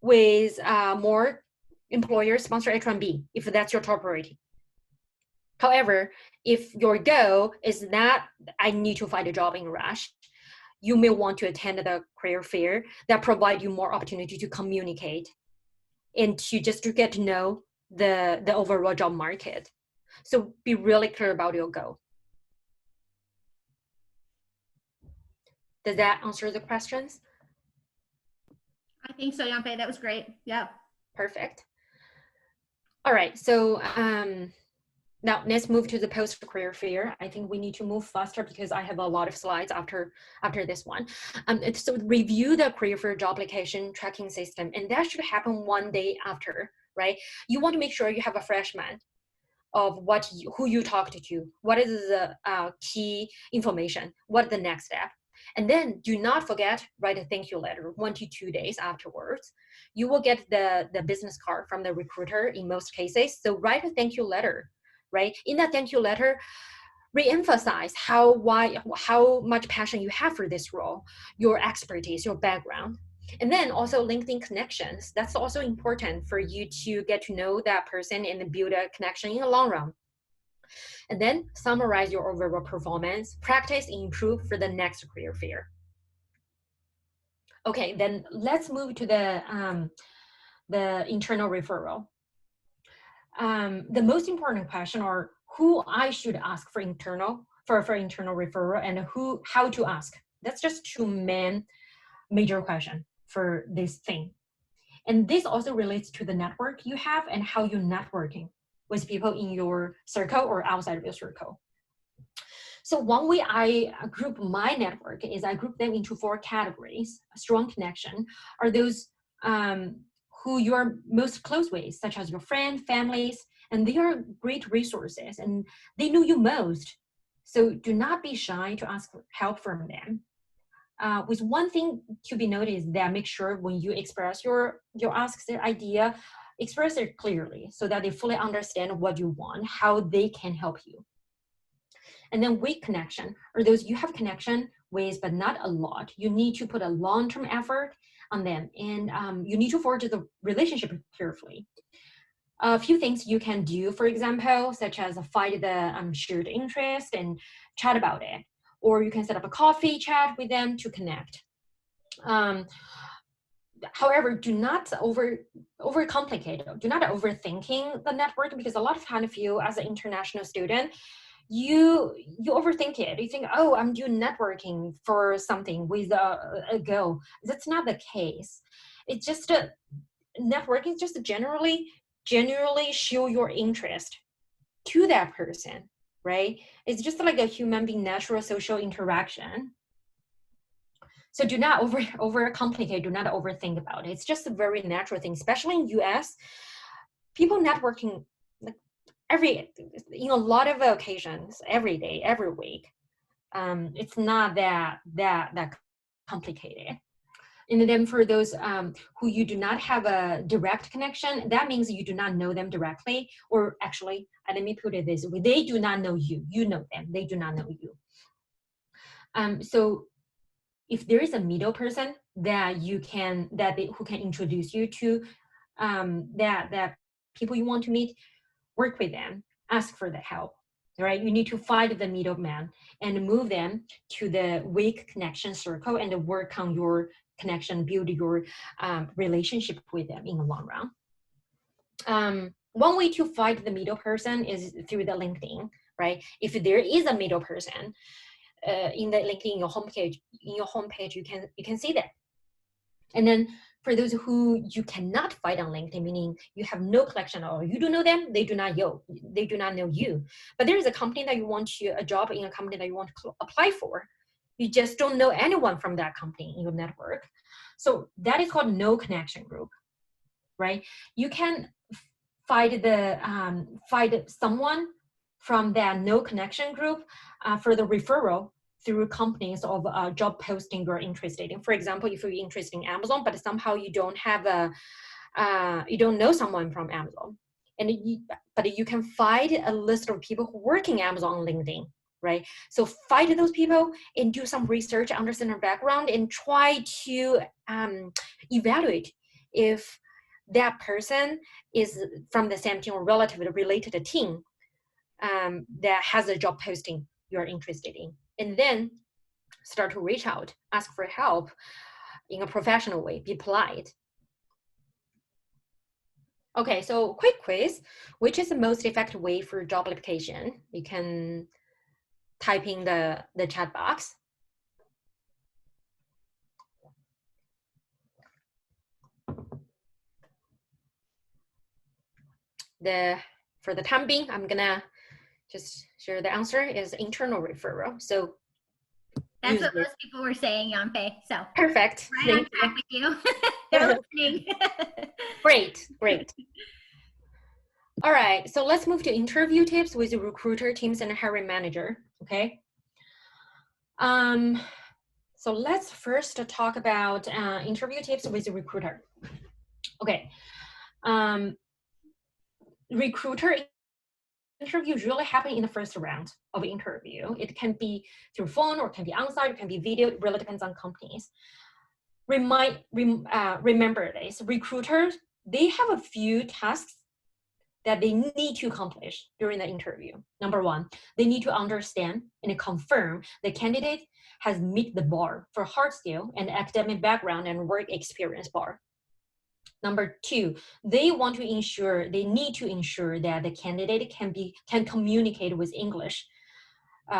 with more employer sponsor H-1B, if that's your top priority. However, if your goal is not, I need to find a job in a rush, you may want to attend the career fair that provide you more opportunity to communicate and to get to know the overall job market. So be really clear about your goal. Does that answer the questions? I think so, Yampe. That was great. Yeah. Perfect. All right. So now let's move to the post-career fair. I think we need to move faster because I have a lot of slides after this one. So review the career fair job application tracking system, and that should happen one day after, right? You want to make sure you have a fresh mind of who you talked to, what is the key information, what is the next step. And then do not forget, write a thank you letter 1 to 2 days afterwards. You will get the business card from the recruiter in most cases. So write a thank you letter, right? In that thank you letter, re-emphasize how much passion you have for this role, your expertise, your background. And then also LinkedIn connections. That's also important for you to get to know that person and build a connection in the long run. And then summarize your overall performance, practice, and improve for the next career fair. Okay, then let's move to the internal referral. The most important question are who I should ask for internal referral and how to ask. That's just two major question for this thing. And this also relates to the network you have and how you're networking with people in your circle or outside of your circle. So one way I group my network is I group them into 4 categories. A strong connection are those who you're most close with, such as your friends, families, and they are great resources and they know you most. So do not be shy to ask for help from them. With one thing to be noticed that make sure when you express your ask their idea, express it clearly so that they fully understand what you want, how they can help you. And then weak connection are those you have connection with, but not a lot. You need to put a long-term effort on them, and you need to forge the relationship carefully. A few things you can do, for example, such as find the shared interest and chat about it, or you can set up a coffee chat with them to connect. However, do not overcomplicate it. Do not overthinking the network, because a lot of times if you, as an international student, you overthink it. You think, oh, I'm doing networking for something with a goal. That's not the case. It's just networking just generally show your interest to that person, right? It's just like a human being natural social interaction. So do not overcomplicate, do not overthink about it. It's just a very natural thing, especially in US. People networking like in a lot of occasions, every day, every week. It's not that complicated. And then for those who you do not have a direct connection, that means you do not know them directly, or actually, let me put it this way, they do not know you. You know them, they do not know you. So if there is a middle person that who can introduce you to that people you want to meet, work with them, ask for the help, right? You need to find the middleman and move them to the weak connection circle and work on your connection, build your relationship with them in the long run. One way to find the middle person is through the LinkedIn, right? If there is a middle person in the LinkedIn, in your homepage, you can see that. And then for those who you cannot find on LinkedIn, meaning you have no connection or you don't know them, they do not know you. But there is a company that you want a job in a company that you want to apply for. You just don't know anyone from that company in your network. So that is called no connection group, right? You can find someone from that no connection group for the referral through companies of job posting you're interested in. For example, if you're interested in Amazon, but somehow you don't have you don't know someone from Amazon, but you can find a list of people who work in Amazon on LinkedIn, right? So find those people and do some research, understand their background, and try to evaluate if that person is from the same team or relatively related team that has a job posting you're interested in. And then start to reach out, ask for help in a professional way, be polite. Okay, so quick quiz. Which is the most effective way for job application? You can type in the chat box. For the time being, I'm gonna just share the answer is internal referral. So that's what most people were saying, Yanfei. So perfect. Right on track with you. They're listening. Great. All right, so let's move to interview tips with the recruiter, teams, and hiring manager. Okay. So let's first talk about interview tips with the recruiter. Okay. Recruiter interviews usually happen in the first round of interview. It can be through phone or it can be on-site, it can be video, it really depends on companies. remember this, recruiters, they have a few tasks that they need to accomplish during the interview. Number one, they need to understand and confirm the candidate has met the bar for hard skill and academic background and work experience bar. Number two, they need to ensure that the candidate can communicate with English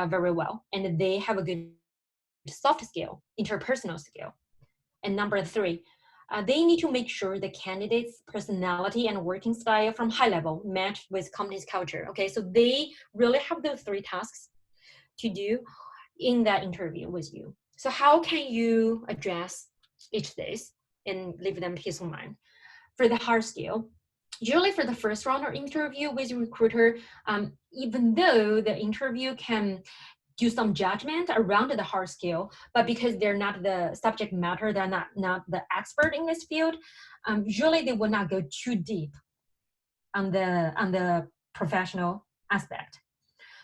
very well, and they have a good soft skill, interpersonal skill. And number three, they need to make sure the candidate's personality and working style from high level match with company's culture. Okay, so they really have those three tasks to do in that interview with you. So how can you address each of these and leave them peace of mind? For the hard skill, usually for the first round or interview with a recruiter, even though the interview can do some judgment around the hard skill, but because they're not the subject matter, they're not the expert in this field, usually they will not go too deep on the professional aspect.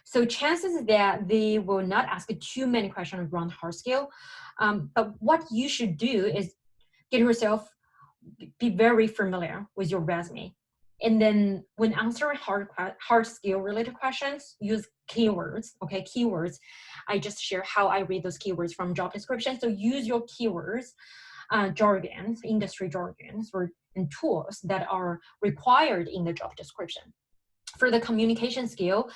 So chances that they will not ask too many questions around hard skill, but what you should do is get yourself, be very familiar with your resume. And then when answering hard skill related questions, use keywords, okay, keywords. I just share how I read those keywords from job description. So use your keywords, jargons, industry jargons, and tools that are required in the job description. For the communication skill,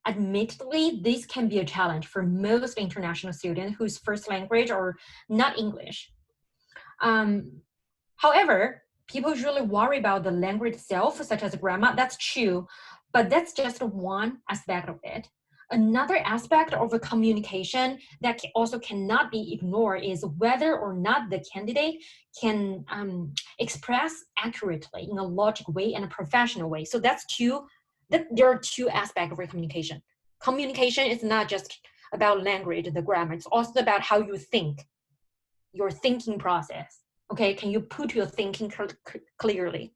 admittedly, this can be a challenge for most international students whose first language are not English. However, people usually worry about the language itself, such as grammar. That's true, but that's just one aspect of it. Another aspect of a communication that also cannot be ignored is whether or not the candidate can express accurately in a logical way and a professional way. So there are two aspects of communication. Communication is not just about language, the grammar. It's also about how you think, your thinking process. Okay, can you put your thinking clearly?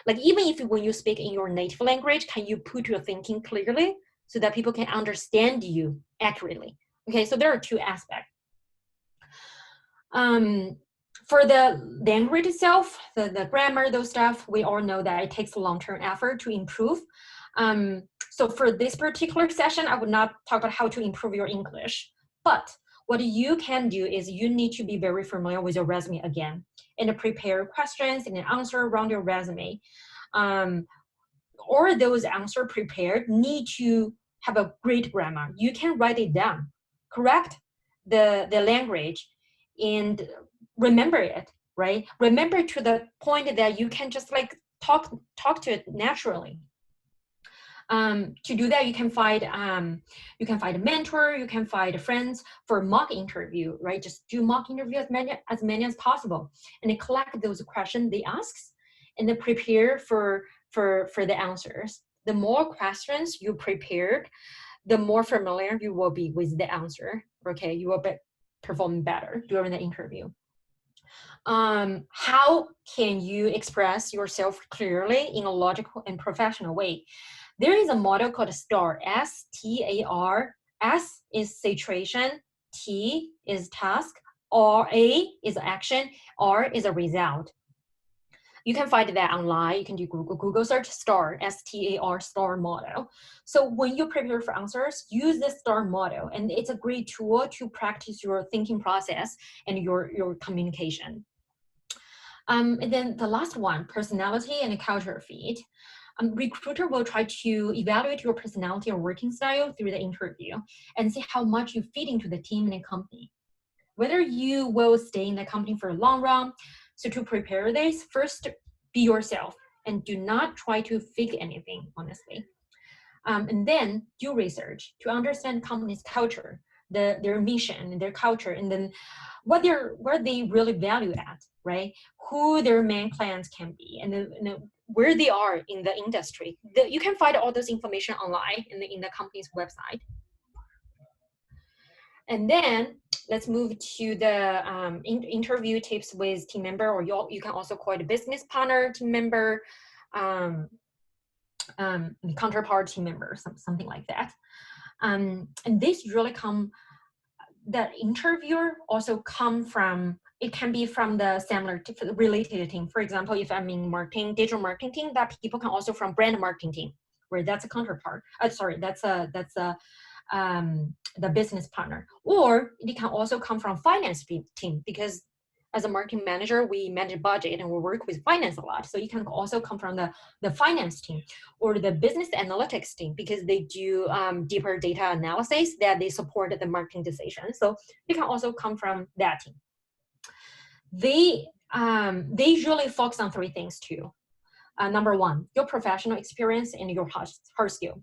Like even if when you speak in your native language, can you put your thinking clearly so that people can understand you accurately? Okay, so there are two aspects. For the language itself, the grammar, those stuff, we all know that it takes a long-term effort to improve. So for this particular session, I would not talk about how to improve your English, but what you can do is you need to be very familiar with your resume again and prepare questions and answer around your resume. Or those answers prepared need to have a great grammar. You can write it down, correct the language, and remember it, right? Remember to the point that you can just like talk to it naturally. To do that, you can find a mentor, you can find friends for mock interview, right? Just do mock interview as many as possible, and then collect those questions they ask, and then prepare for the answers. The more questions you prepared, the more familiar you will be with the answer. Okay, you will perform better during the interview. How can you express yourself clearly in a logical and professional way? There is a model called STAR, S-T-A-R. S is situation, T is task, A is action, R is a result. You can find that online. You can do Google search STAR, S-T-A-R, STAR model. So when you prepare for answers, use the STAR model, and it's a great tool to practice your thinking process and your communication. And then the last one, personality and culture fit. Recruiter will try to evaluate your personality or working style through the interview and see how much you fit into the team and the company. Whether you will stay in the company for a long run. So to prepare this, first be yourself and do not try to fake anything, honestly. And then do research to understand company's culture, their mission and their culture, and then what they really value at, right? Who their main clients can be, and then where they are in the industry. You can find all this information online in the company's website. And then let's move to the interview tips with team member, or you can also call it a business partner, team member, counterpart team member, something like that. And this really the interviewer also come from it can be from the similar related team. For example, if I'm in marketing, digital marketing team, that people can also from brand marketing team, where that's a counterpart. Sorry, that's the business partner. Or it can also come from finance team, because as a marketing manager, we manage budget and we work with finance a lot. So it can also come from the finance team or the business analytics team, because they do deeper data analysis that they support the marketing decision. So it can also come from that team. They usually focus on three things too. Number one, your professional experience and your hard skill.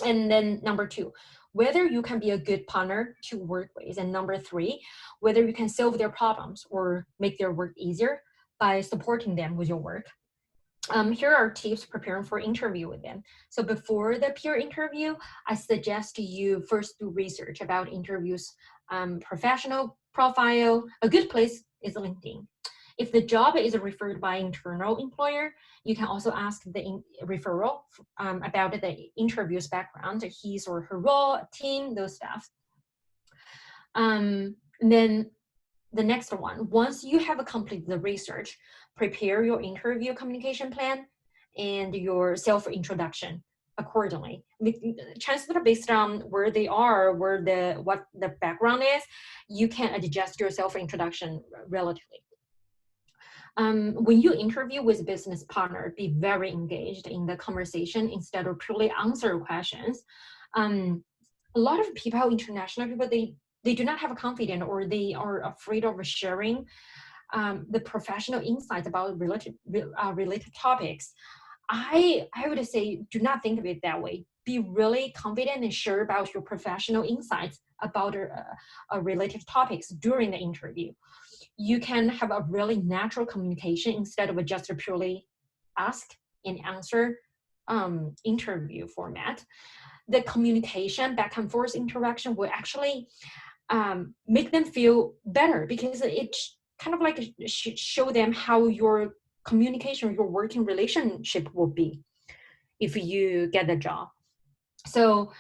And then number two, whether you can be a good partner to work with. And number three, whether you can solve their problems or make their work easier by supporting them with your work. Here are tips preparing for interview with them. So before the peer interview, I suggest you first do research about interviews, professional profile. A good place is LinkedIn. If the job is referred by internal employer, you can also ask the referral about the interview's background, his or her role, team, those stuff. And then the next one, once you have completed the research, prepare your interview communication plan and your self-introduction accordingly. Chances are based on where they are, what the background is, you can adjust your self-introduction relatively. When you interview with a business partner, be very engaged in the conversation instead of purely answer questions. A lot of people, international people, they do not have confidence, or they are afraid of sharing the professional insights about related topics. I would say, do not think of it that way. Be really confident and sure about your professional insights about related topics during the interview. You can have a really natural communication instead of just a purely ask and answer interview format. The communication, back and forth interaction will actually make them feel better, because it kind of like show them how your communication, your working relationship will be if you get the job. So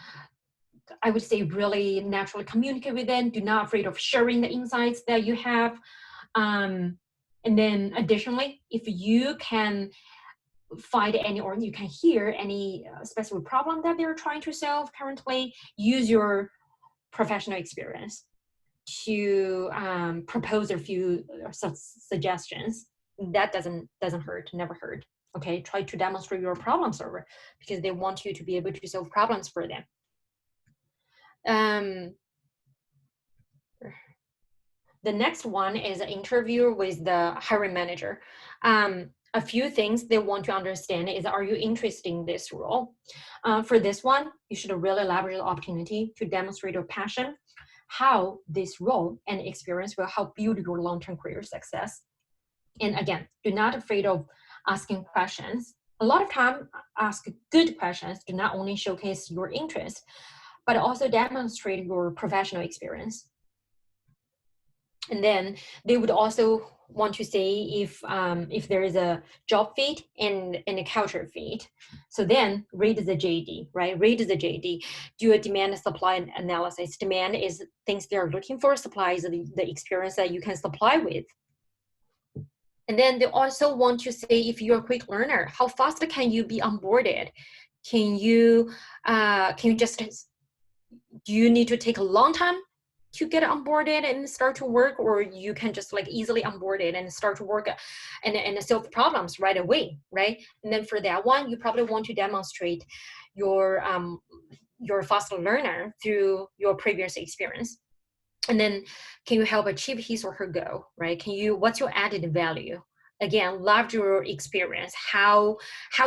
I would say really naturally communicate with them. Do not afraid of sharing the insights that you have. And then additionally, if you can find any, or you can hear any specific problem that they're trying to solve currently, use your professional experience to propose a few suggestions. That doesn't hurt, never hurt. Okay, try to demonstrate your problem solver, because they want you to be able to solve problems for them. The next one is an interview with the hiring manager. A few things they want to understand is, are you interested in this role? For this one, you should really leverage the opportunity to demonstrate your passion, how this role and experience will help build your long-term career success. And again, do not afraid of asking questions. A lot of time, ask good questions to not only showcase your interest, but also demonstrate your professional experience. And then they would also want to say if there is a job fit and a culture fit. So then read the JD, right? Read the JD. Do a demand and supply analysis. Demand is things they are looking for. Supply is the experience that you can supply with. And then they also want to say, if you're a quick learner, how fast can you be onboarded? Can you just, do you need to take a long time to get onboarded and start to work, or you can just like easily onboard it and start to work and solve problems right away, right? And then for that one, you probably want to demonstrate your fast learner through your previous experience. And then can you help achieve his or her goal, right? What's your added value? Again, love your experience. How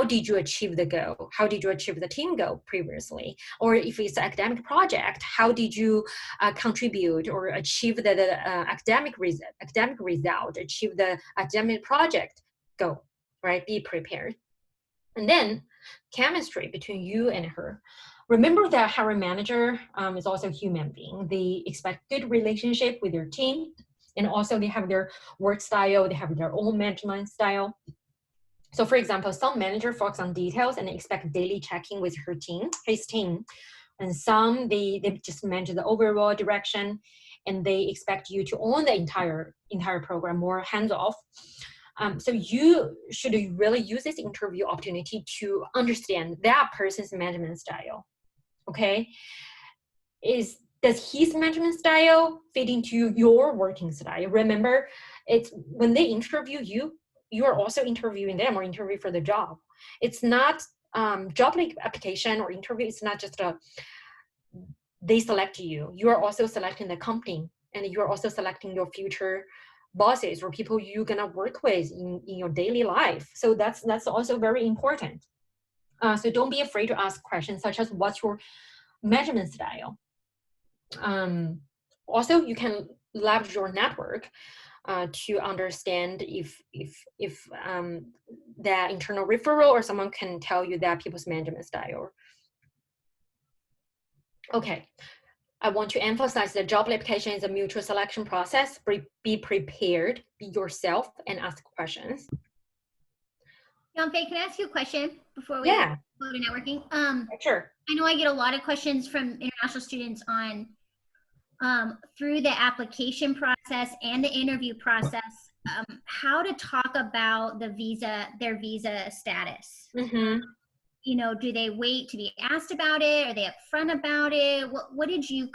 did you achieve the goal? How did you achieve the team goal previously? Or if it's an academic project, how did you contribute or achieve the academic result, achieve the academic project goal, right? Be prepared. And then chemistry between you and her. Remember that hiring manager is also a human being. They expect good relationship with their team. And also they have their work style, they have their own management style. So for example, some manager focus on details and expect daily checking with his team. And some, they just manage the overall direction. and they expect you to own the entire program, more hands-off. So you should really use this interview opportunity to understand that person's management style. Okay, does his management style fit into your working style? Remember, it's when they interview you, you are also interviewing them or interview for the job. It's not job application or interview. It's not just they select you. You are also selecting the company, and you are also selecting your future bosses or people you're gonna work with in your daily life. So that's also very important. So don't be afraid to ask questions such as what's your management style. Also, you can leverage your network to understand if the internal referral or someone can tell you that people's management style. Okay, I want to emphasize that job application is a mutual selection process. Be prepared, be yourself, and ask questions. Yonfei, can I ask you a question before we go to networking? Sure. I know I get a lot of questions from international students on through the application process and the interview process, how to talk about their visa status. Mm-hmm. You know, do they wait to be asked about it? Are they upfront about it? What did you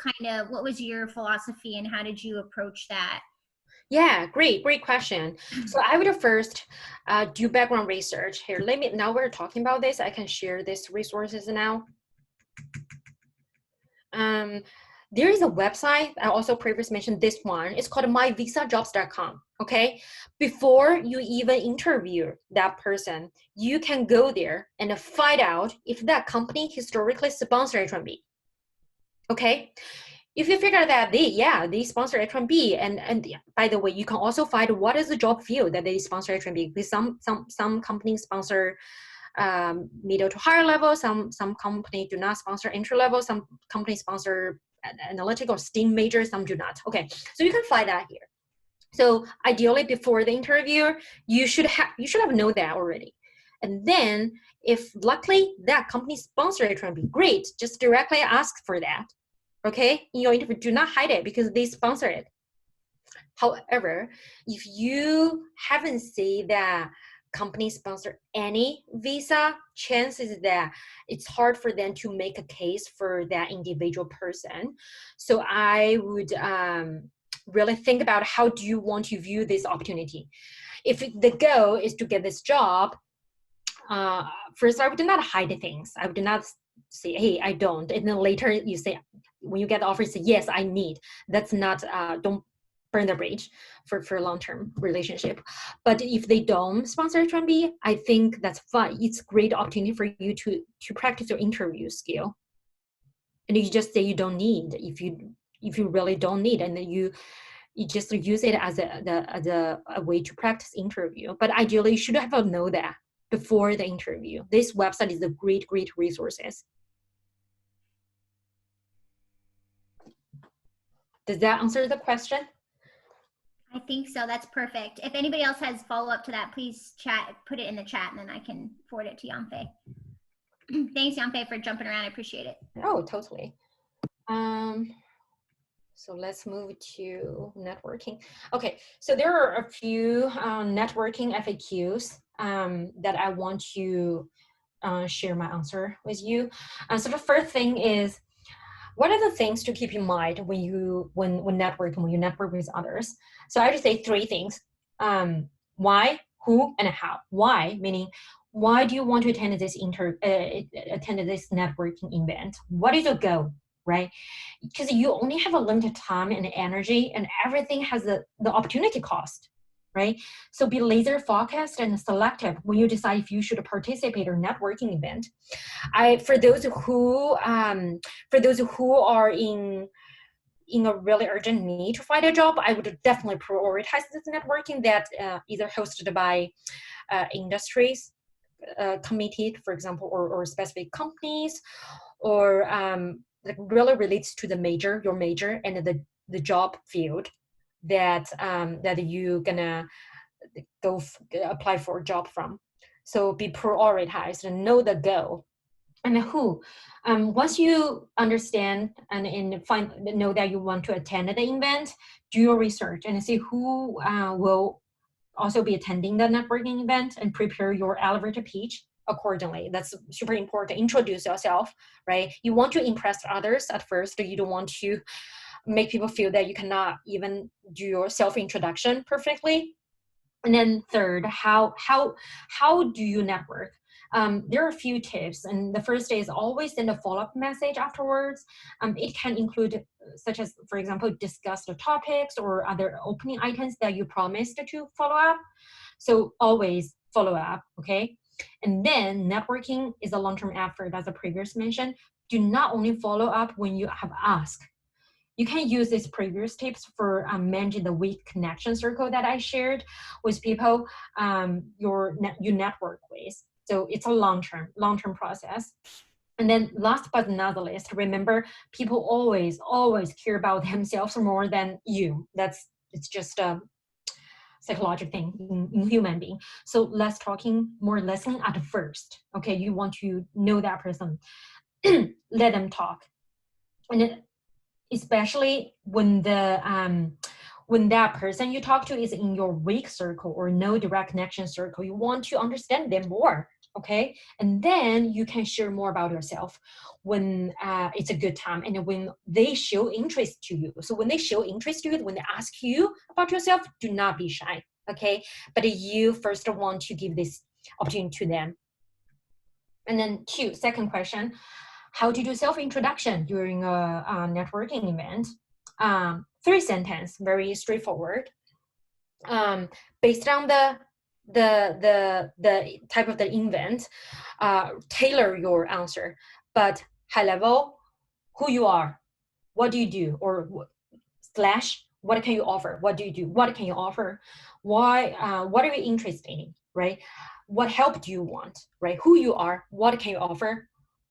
what was your philosophy and how did you approach that? Yeah, great question. So I would first do background research here. Now we're talking about this, I can share these resources now. There is a website, I also previously mentioned this one. It's called myvisajobs.com, okay? Before you even interview that person, you can go there and find out if that company historically sponsored H-1B, okay? If you figure that they sponsor H-1B, and by the way, you can also find what is the job field that they sponsor H-1B, because some companies sponsor middle to higher level, some companies do not sponsor entry level, some companies sponsor analytical or STEAM majors, some do not. Okay, so you can find that here. So ideally, before the interview, you should have known that already. And then, if luckily that company sponsors H-1B, great, just directly ask for that. Okay, in your interview, do not hide it because they sponsor it. However, if you haven't seen that company sponsor any visa, chances that it's hard for them to make a case for that individual person. So I would really think about how do you want to view this opportunity. If the goal is to get this job, first I would not hide things. I would not say, hey, I don't. And then later you say, when you get the offer, you say, yes, I need. That's not, don't burn the bridge for a long-term relationship. But if they don't sponsor H-1B, I think that's fine. It's a great opportunity for you to practice your interview skill. And you just say you don't need, if you really don't need, and then you just use it as a way to practice interview. But ideally, you should have known that before the interview. This website is a great resources. Does that answer the question? I think so. That's perfect. If anybody else has follow-up to that, please put it in the chat, and then I can forward it to Yonfei. Thanks, Yonfei, for jumping around. I appreciate it. Oh, totally. So let's move to networking. Okay, so there are a few networking FAQs that I want to share my answer with you. So the first thing is, what are the things to keep in mind when you network with others? So I would say three things: why, who, and how. Why, meaning why do you want to attend this networking event? What is your goal, right? Because you only have a limited time and energy, and everything has the opportunity cost, right? So be laser focused and selective when you decide if you should participate in a networking event. For those who are in a really urgent need to find a job, I would definitely prioritize this networking that either hosted by industries committee, for example, or specific companies, or that really relates to your major and the job field that you gonna go apply for a job from. So be prioritized and know the goal. And who. Once you understand and know that you want to attend the event, do your research and see who will also be attending the networking event, and prepare your elevator pitch accordingly. That's super important. Introduce yourself, right? You want to impress others at first. You don't want to make people feel that you cannot even do your self-introduction perfectly. And then third, how do you network? There are a few tips, and the first is always send a follow-up message afterwards. It can include such as, for example, discuss the topics or other opening items that you promised to follow up. So always follow up, okay? And then networking is a long-term effort, as I previously mentioned. Do not only follow up when you have asked. You can use these previous tips for managing the weak connection circle that I shared with people you network with. So it's a long-term process. And then last but not the least, remember, people always care about themselves more than you. It's just a psychological thing in human being. So less talking, more listening at first. Okay, you want to know that person. Let them talk. And then especially when that person you talk to is in your weak circle or no direct connection circle, you want to understand them more, okay? And then you can share more about yourself when it's a good time and when they show interest to you. So when they show interest to you, when they ask you about yourself, do not be shy, okay? But you first want to give this opportunity to them. And then second question, how to do self-introduction during a networking event. 3 sentences, very straightforward. Based on the type of the event, tailor your answer, but high level, who you are, what do you do, or / what can you offer, what do you do, what can you offer, why, what are you interested in, right? What help do you want, right? Who you are, what can you offer,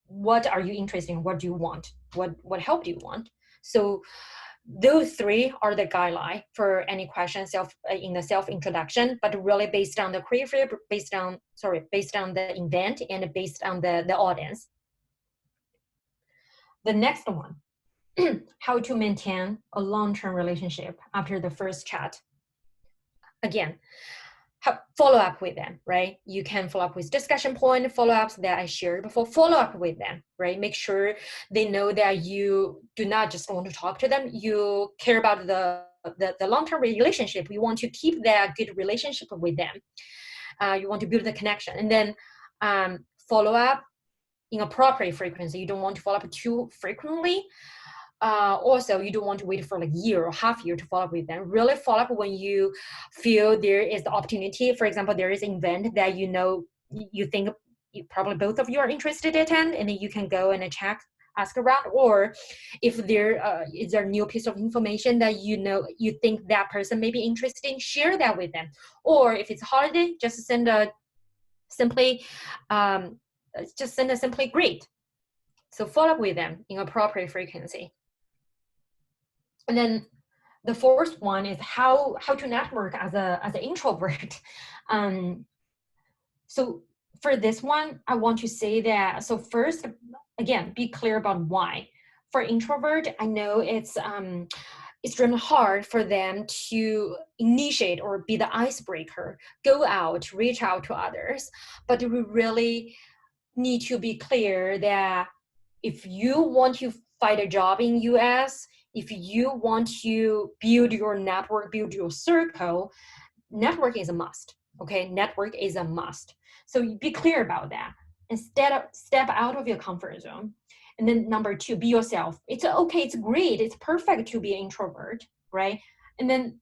what are you interested in, what do you want, what help do you want? So those 3 are the guideline for any questions in the self-introduction, but really based on the career, based on the event, and based on the audience. The next one, how to maintain a long-term relationship after the first chat. Again, follow up with them, right? You can follow up with discussion point, follow-ups that I shared before, follow up with them, right? Make sure they know that you do not just want to talk to them, you care about the long-term relationship. You want to keep that good relationship with them. You want to build the connection. And then follow up in appropriate frequency. You don't want to follow up too frequently. Also, you don't want to wait for like a year or half year to follow up with them. Really follow up when you feel there is the opportunity. For example, there is an event that you think probably both of you are interested to attend, and then you can go and ask around. Or if there is a new piece of information that you think that person may be interested in, share that with them. Or if it's a holiday, just send a simply great. So follow up with them in appropriate frequency. And then the fourth one is how to network as an introvert. So for this one, I want to say that, so first, again, be clear about why. For introvert, I know it's extremely hard for them to initiate or be the icebreaker, go out, reach out to others. But we really need to be clear that if you want to find a job in US, if you want to build your network, build your circle, network is a must, okay? Network is a must. So be clear about that. Instead, step out of your comfort zone. And then number 2, be yourself. It's okay, it's great, it's perfect to be an introvert, right? And then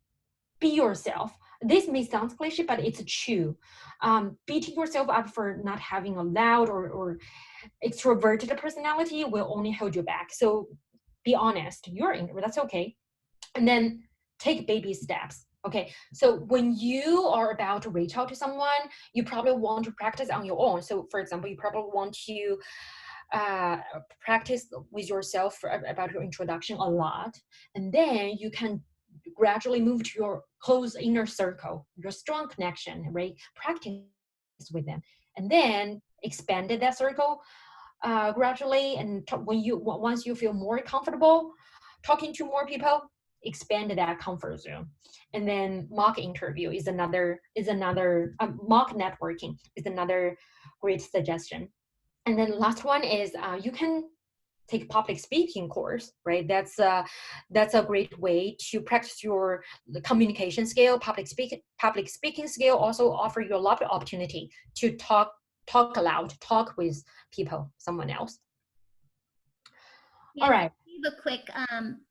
be yourself. This may sound cliche, but it's true. Beating yourself up for not having a loud or extroverted personality will only hold you back. So be honest, you're introvert, that's okay. And then take baby steps. Okay, so when you are about to reach out to someone, you probably want to practice on your own. So for example, you probably want to practice with yourself about your introduction a lot. And then you can gradually move to your close inner circle, your strong connection, right? Practice with them. And then expanded that circle, gradually, and once you feel more comfortable talking to more people, expand that comfort zone. And then mock interview is another mock networking is another great suggestion. And then last one is you can take public speaking course, right? That's a great way to practice your communication skill. Public speaking skill also offer you a lot of opportunity to talk aloud, talk with people, someone else. Yeah, All right. I have a quick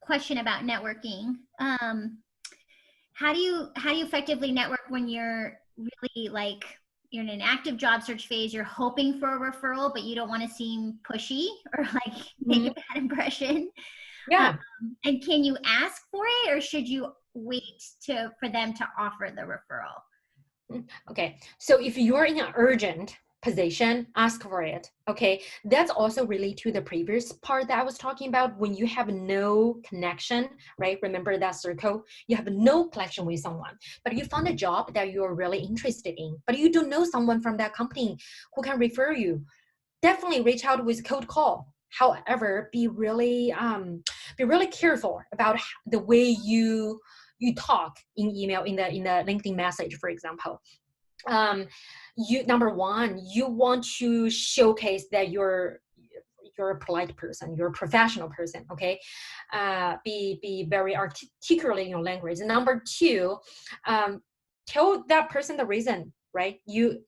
question about networking. How do you effectively network when you're really like you're in an active job search phase, you're hoping for a referral, but you don't want to seem pushy or like make a bad impression? Yeah. And can you ask for it, or should you wait for them to offer the referral? Okay, so if you're in an urgent position, ask for it. Okay, that's also related to the previous part that I was talking about. When you have no connection, right? Remember that circle? You have no connection with someone, but you found a job that you're really interested in, but you don't know someone from that company who can refer you. Definitely reach out with cold call. However, be really careful about the way you talk in email, in the LinkedIn message, for example. Number one, you want to showcase that you're a polite person, you're a professional person. Okay, be very articulate in your language. Number two, tell that person the reason, right? You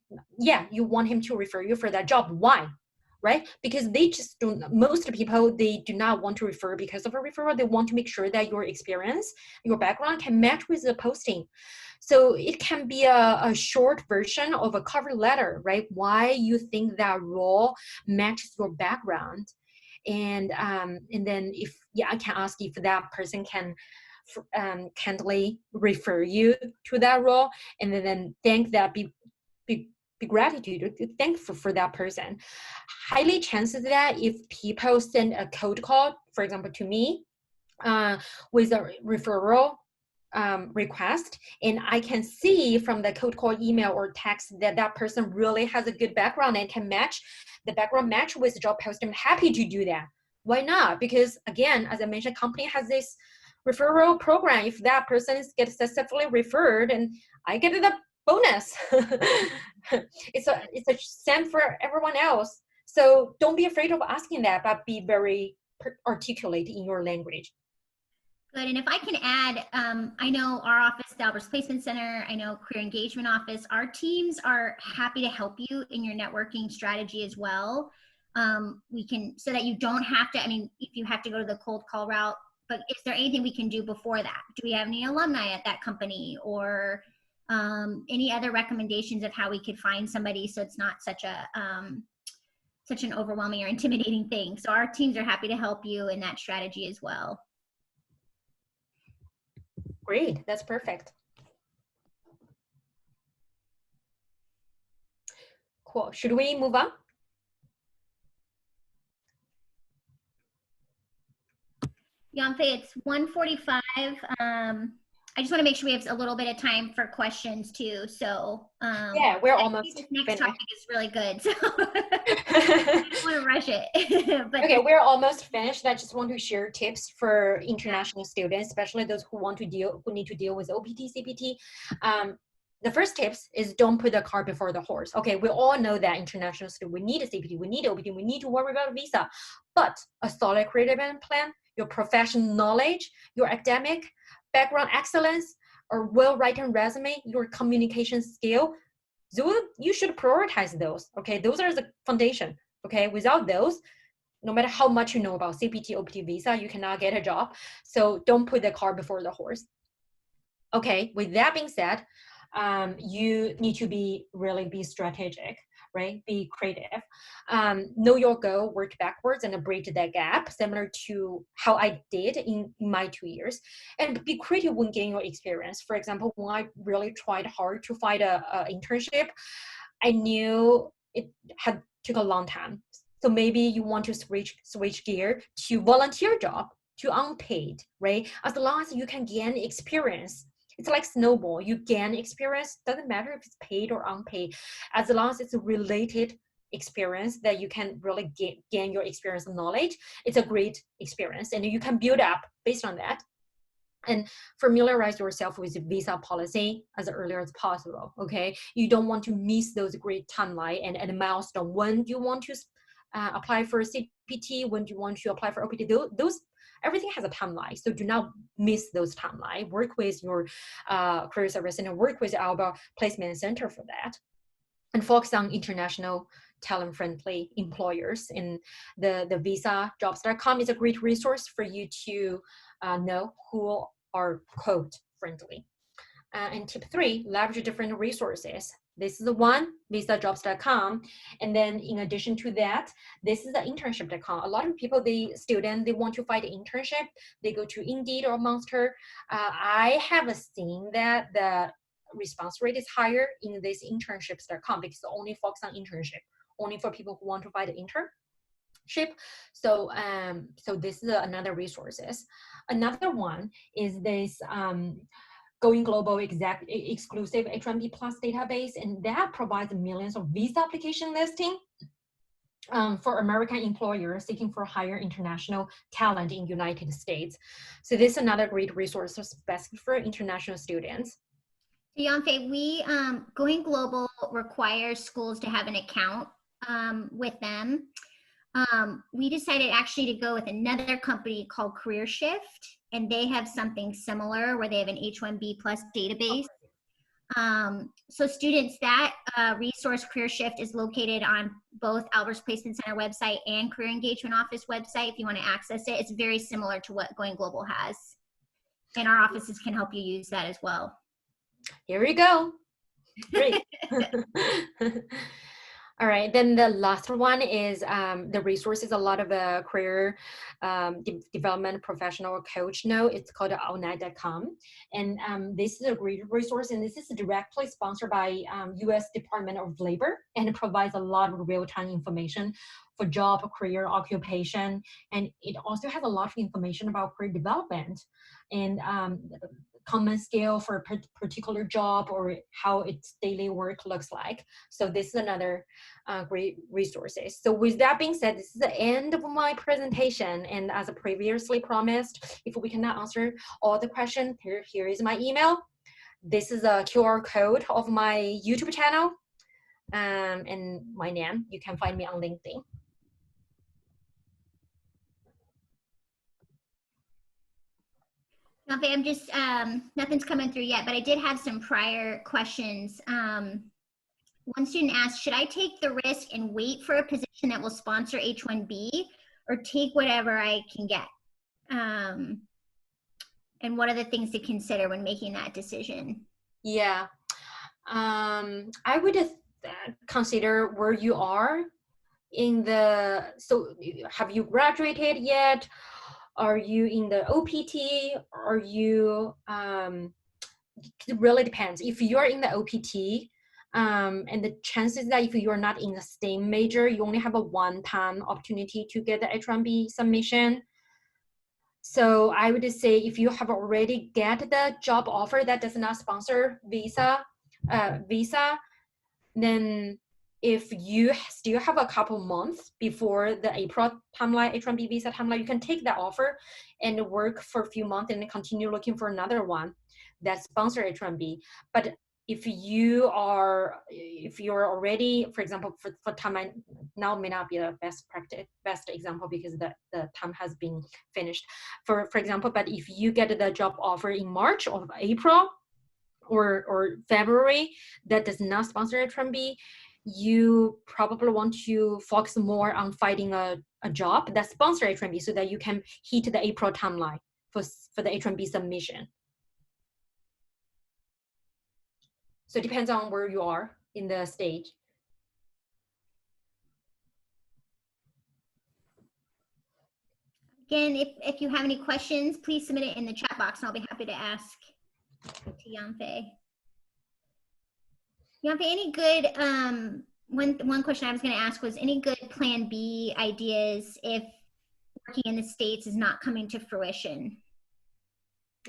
want him to refer you for that job. Why? Right? Because they just don't, most people, they do not want to refer because of a referral. They want to make sure that your experience, your background can match with the posting. So it can be a short version of a cover letter, right? Why you think that role matches your background. And then I can ask if that person can kindly refer you to that role, and then thank that, be gratitude, thankful for that person. Highly chances that if people send a cold call, for example, to me, with a referral request, and I can see from the cold call email or text that that person really has a good background and can match the background match with the job post, I'm happy to do that. Why not? Because again, as I mentioned, company has this referral program. If that person gets successfully referred, and I get the bonus. It's a same for everyone else. So don't be afraid of asking that, but be very articulate in your language. Good. And if I can add, I know our office, the Albers Placement Center, I know Career Engagement Office, our teams are happy to help you in your networking strategy as well. We can, so that you don't have to, I mean, if you have to go to the cold call route, but is there anything we can do before that? Do we have any alumni at that company, or any other recommendations of how we could find somebody so it's not such an overwhelming or intimidating thing? So our teams are happy to help you in that strategy as well. Great, that's perfect. Cool. Should we move on? Yangfei, it's 1:45. I just want to make sure we have a little bit of time for questions too. So yeah, we're almost this next finished. topic is really good. So I don't want to rush it. But okay, we're almost finished. I just want to share tips for international students, especially those who need to deal with OPT, CPT. The first tips is don't put the cart before the horse. Okay, we all know that international student, we need a CPT, we need OPT, we need to worry about a visa, but a solid career development plan, your professional knowledge, your academic background excellence, or well-written resume, your communication skill, you should prioritize those. Okay, those are the foundation. Okay, without those, no matter how much you know about CPT, OPT, visa, you cannot get a job. So don't put the cart before the horse. Okay, with that being said, you need to be strategic, right? Be creative. Know your goal, work backwards, and bridge that gap, similar to how I did in my 2 years. And be creative when getting your experience. For example, when I really tried hard to find a internship, I knew it took a long time. So maybe you want to switch gear to volunteer job, to unpaid, right? As long as you can gain experience. It's like snowball. You gain experience, doesn't matter if it's paid or unpaid, as long as it's related experience that you can really gain your experience and knowledge, it's a great experience, and you can build up based on that. And familiarize yourself with the visa policy as early as possible, okay? You don't want to miss those great timeline and the milestone. When do you want to apply for CPT? When do you want to apply for OPT? Those everything has a timeline, so do not miss those timeline. Work with your career service and work with Albers Placement Center for that. And focus on international talent-friendly employers. And the visajobs.com is a great resource for you to know who are code friendly. And tip 3, leverage different resources. This is the one, visajobs.com. And then in addition to that, this is the internship.com. A lot of people, they want to find an internship. They go to Indeed or Monster. I have seen that the response rate is higher in this internships.com because it only focus on internship, only for people who want to find an internship. So this is another resources. Another one is this Going Global exclusive H1B Plus database, and that provides millions of visa application listing for American employers seeking for higher international talent in United States. So this is another great resource specific for international students. So Yanfei, we Going Global requires schools to have an account with them. We decided actually to go with another company called Career Shift, and they have something similar where they have an H1B plus database. So students, that resource, Career Shift, is located on both Albers Placement Center website and Career Engagement Office website if you want to access it. It's very similar to what Going Global has, and our offices can help you use that as well. Here we go. Great. All right, then the last one is the resources a lot of career development professional coach know. It's called allnight.com. And this is a great resource, and this is directly sponsored by US Department of Labor, and it provides a lot of real-time information for job, career, occupation, and it also has a lot of information about career development and common skill for a particular job or how its daily work looks like. So this is another great resources. So with that being said, this is the end of my presentation. And as previously promised, if we cannot answer all the questions, here is my email. This is a QR code of my YouTube channel and my name. You can find me on LinkedIn. Yanfei, I'm just, nothing's coming through yet, but I did have some prior questions. One student asked, should I take the risk and wait for a position that will sponsor H-1B or take whatever I can get? And what are the things to consider when making that decision? Yeah, I would consider where you are in the, so have you graduated yet? Are you in the OPT? Are you, it really depends. If you're in the OPT, and the chances that if you're not in the same major, you only have a one-time opportunity to get the H-1B submission. So I would say if you have already get the job offer that does not sponsor visa, then if you still have a couple months before the April timeline, H-1B visa timeline, you can take that offer and work for a few months and then continue looking for another one that sponsor H-1B. But if you're already, for example, for timeline, now may not be the best example because the time has been finished. For example, but if you get the job offer in March or April or February that does not sponsor H-1B, you probably want to focus more on finding a job that sponsors H-1B so that you can hit the April timeline for the H-1B submission. So it depends on where you are in the stage. Again, if you have any questions, please submit it in the chat box and I'll be happy to ask to Yanfei. Yanfei, any good, one question I was going to ask was any good plan B ideas if working in the States is not coming to fruition?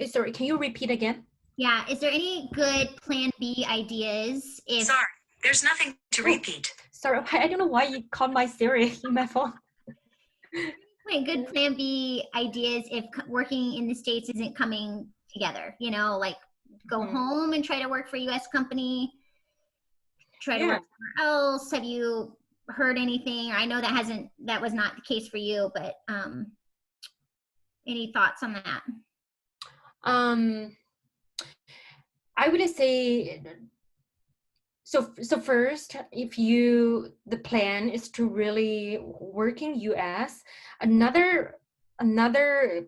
Sorry, can you repeat again? Yeah, is there any good plan B ideas if— Sorry, there's nothing to repeat. Sorry, I don't know why you called my Siri in my phone. Good plan B ideas if working in the States isn't coming together, you know, like go home and try to work for a US company, try to work somewhere else. Have you heard anything? I know that was not the case for you, but any thoughts on that? I would say, so first, if the plan is to really work in US, another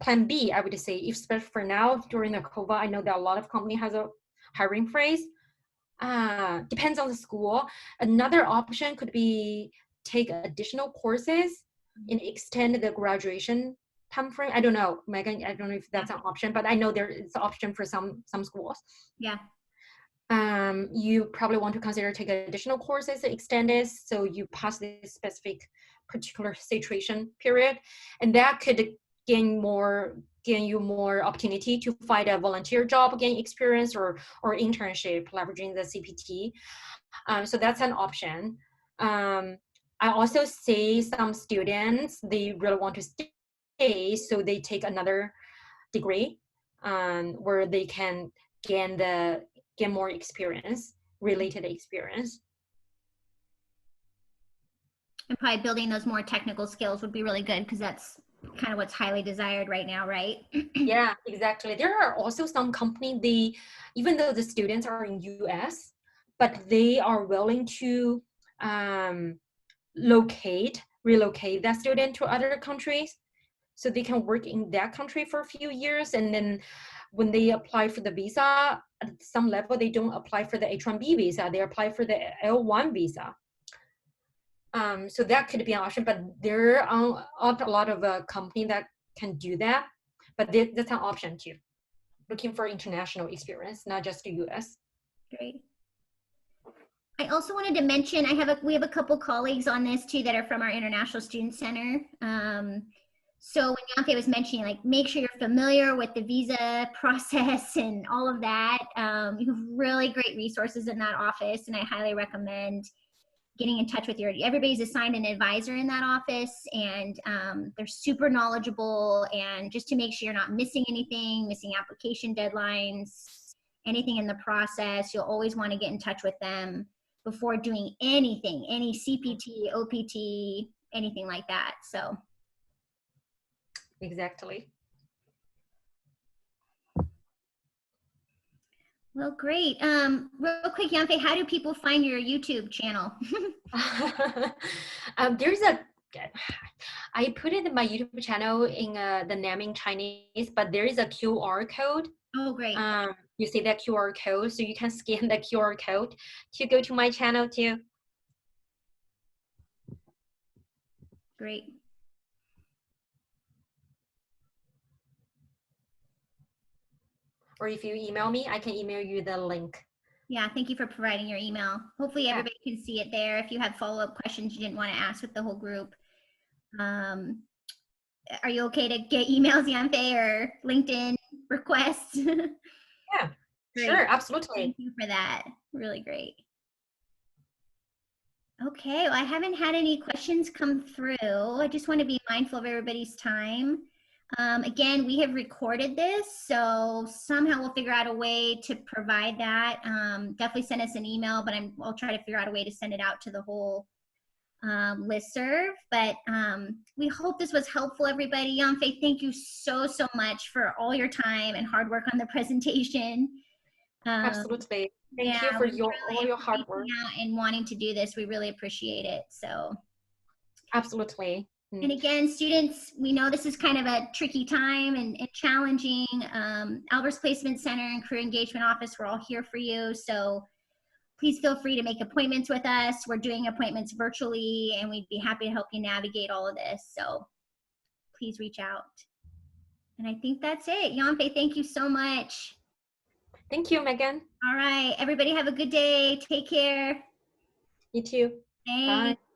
plan B, I would say, especially for now during the COVID, I know that a lot of company has a hiring freeze. Depends on the school. Another option could be take additional courses and extend the graduation time frame. I don't know, Megan, I don't know if that's an option, but I know there is an option for some schools. Yeah. You probably want to consider take additional courses, extend it, so you pass this specific particular situation period, and that could gain you more opportunity to find a volunteer job, gain experience, or internship, leveraging the CPT. So that's an option. I also see some students, they really want to stay, so they take another degree where they can gain more experience, related experience. And probably building those more technical skills would be really good, because that's kind of what's highly desired right now, right? Yeah, exactly. There are also some companies, even though the students are in US, but they are willing to relocate that student to other countries, so they can work in that country for a few years, and then when they apply for the visa, at some level, they don't apply for the H-1B visa, they apply for the L-1 visa. So that could be an option, but there are a lot of companies that can do that, but that's an option too. Looking for international experience, not just the US. Great. I also wanted to mention, we have a couple colleagues on this too that are from our International Student Center. So when Yante was mentioning, like, make sure you're familiar with the visa process and all of that. You have really great resources in that office, and I highly recommend getting in touch with everybody's assigned an advisor in that office, and they're super knowledgeable, and just to make sure you're not missing anything, missing application deadlines, anything in the process, you'll always want to get in touch with them before doing anything, any CPT, OPT, anything like that. So. Exactly. Well, great. Real quick, Yanfei, how do people find your YouTube channel? I put it in my YouTube channel in the name in Chinese, but there is a QR code. Oh, great. You see that QR code, so you can scan the QR code to go to my channel too. Great. Or if you email me, I can email you the link. Yeah, thank you for providing your email. Hopefully everybody can see it there. If you have follow-up questions you didn't want to ask with the whole group. Are you okay to get emails, Yanfei, or LinkedIn requests? Yeah, great. Sure, absolutely. Thank you for that. Really great. Okay, well, I haven't had any questions come through. I just want to be mindful of everybody's time. Again, we have recorded this, so somehow we'll figure out a way to provide that. Definitely send us an email, but I'll try to figure out a way to send it out to the whole listserv. But we hope this was helpful, everybody. Yanfei, thank you so much for all your time and hard work on the presentation. Absolutely. Thank you for all your hard work. And wanting to do this. We really appreciate it. So. Absolutely. And again, students, we know this is kind of a tricky time and challenging. Albers Placement Center and Career Engagement Office, we're all here for you. So please feel free to make appointments with us. We're doing appointments virtually, and we'd be happy to help you navigate all of this. So please reach out. And I think that's it. Yanfei, thank you so much. Thank you, Megan. All right. Everybody have a good day. Take care. You too. Thanks. Bye.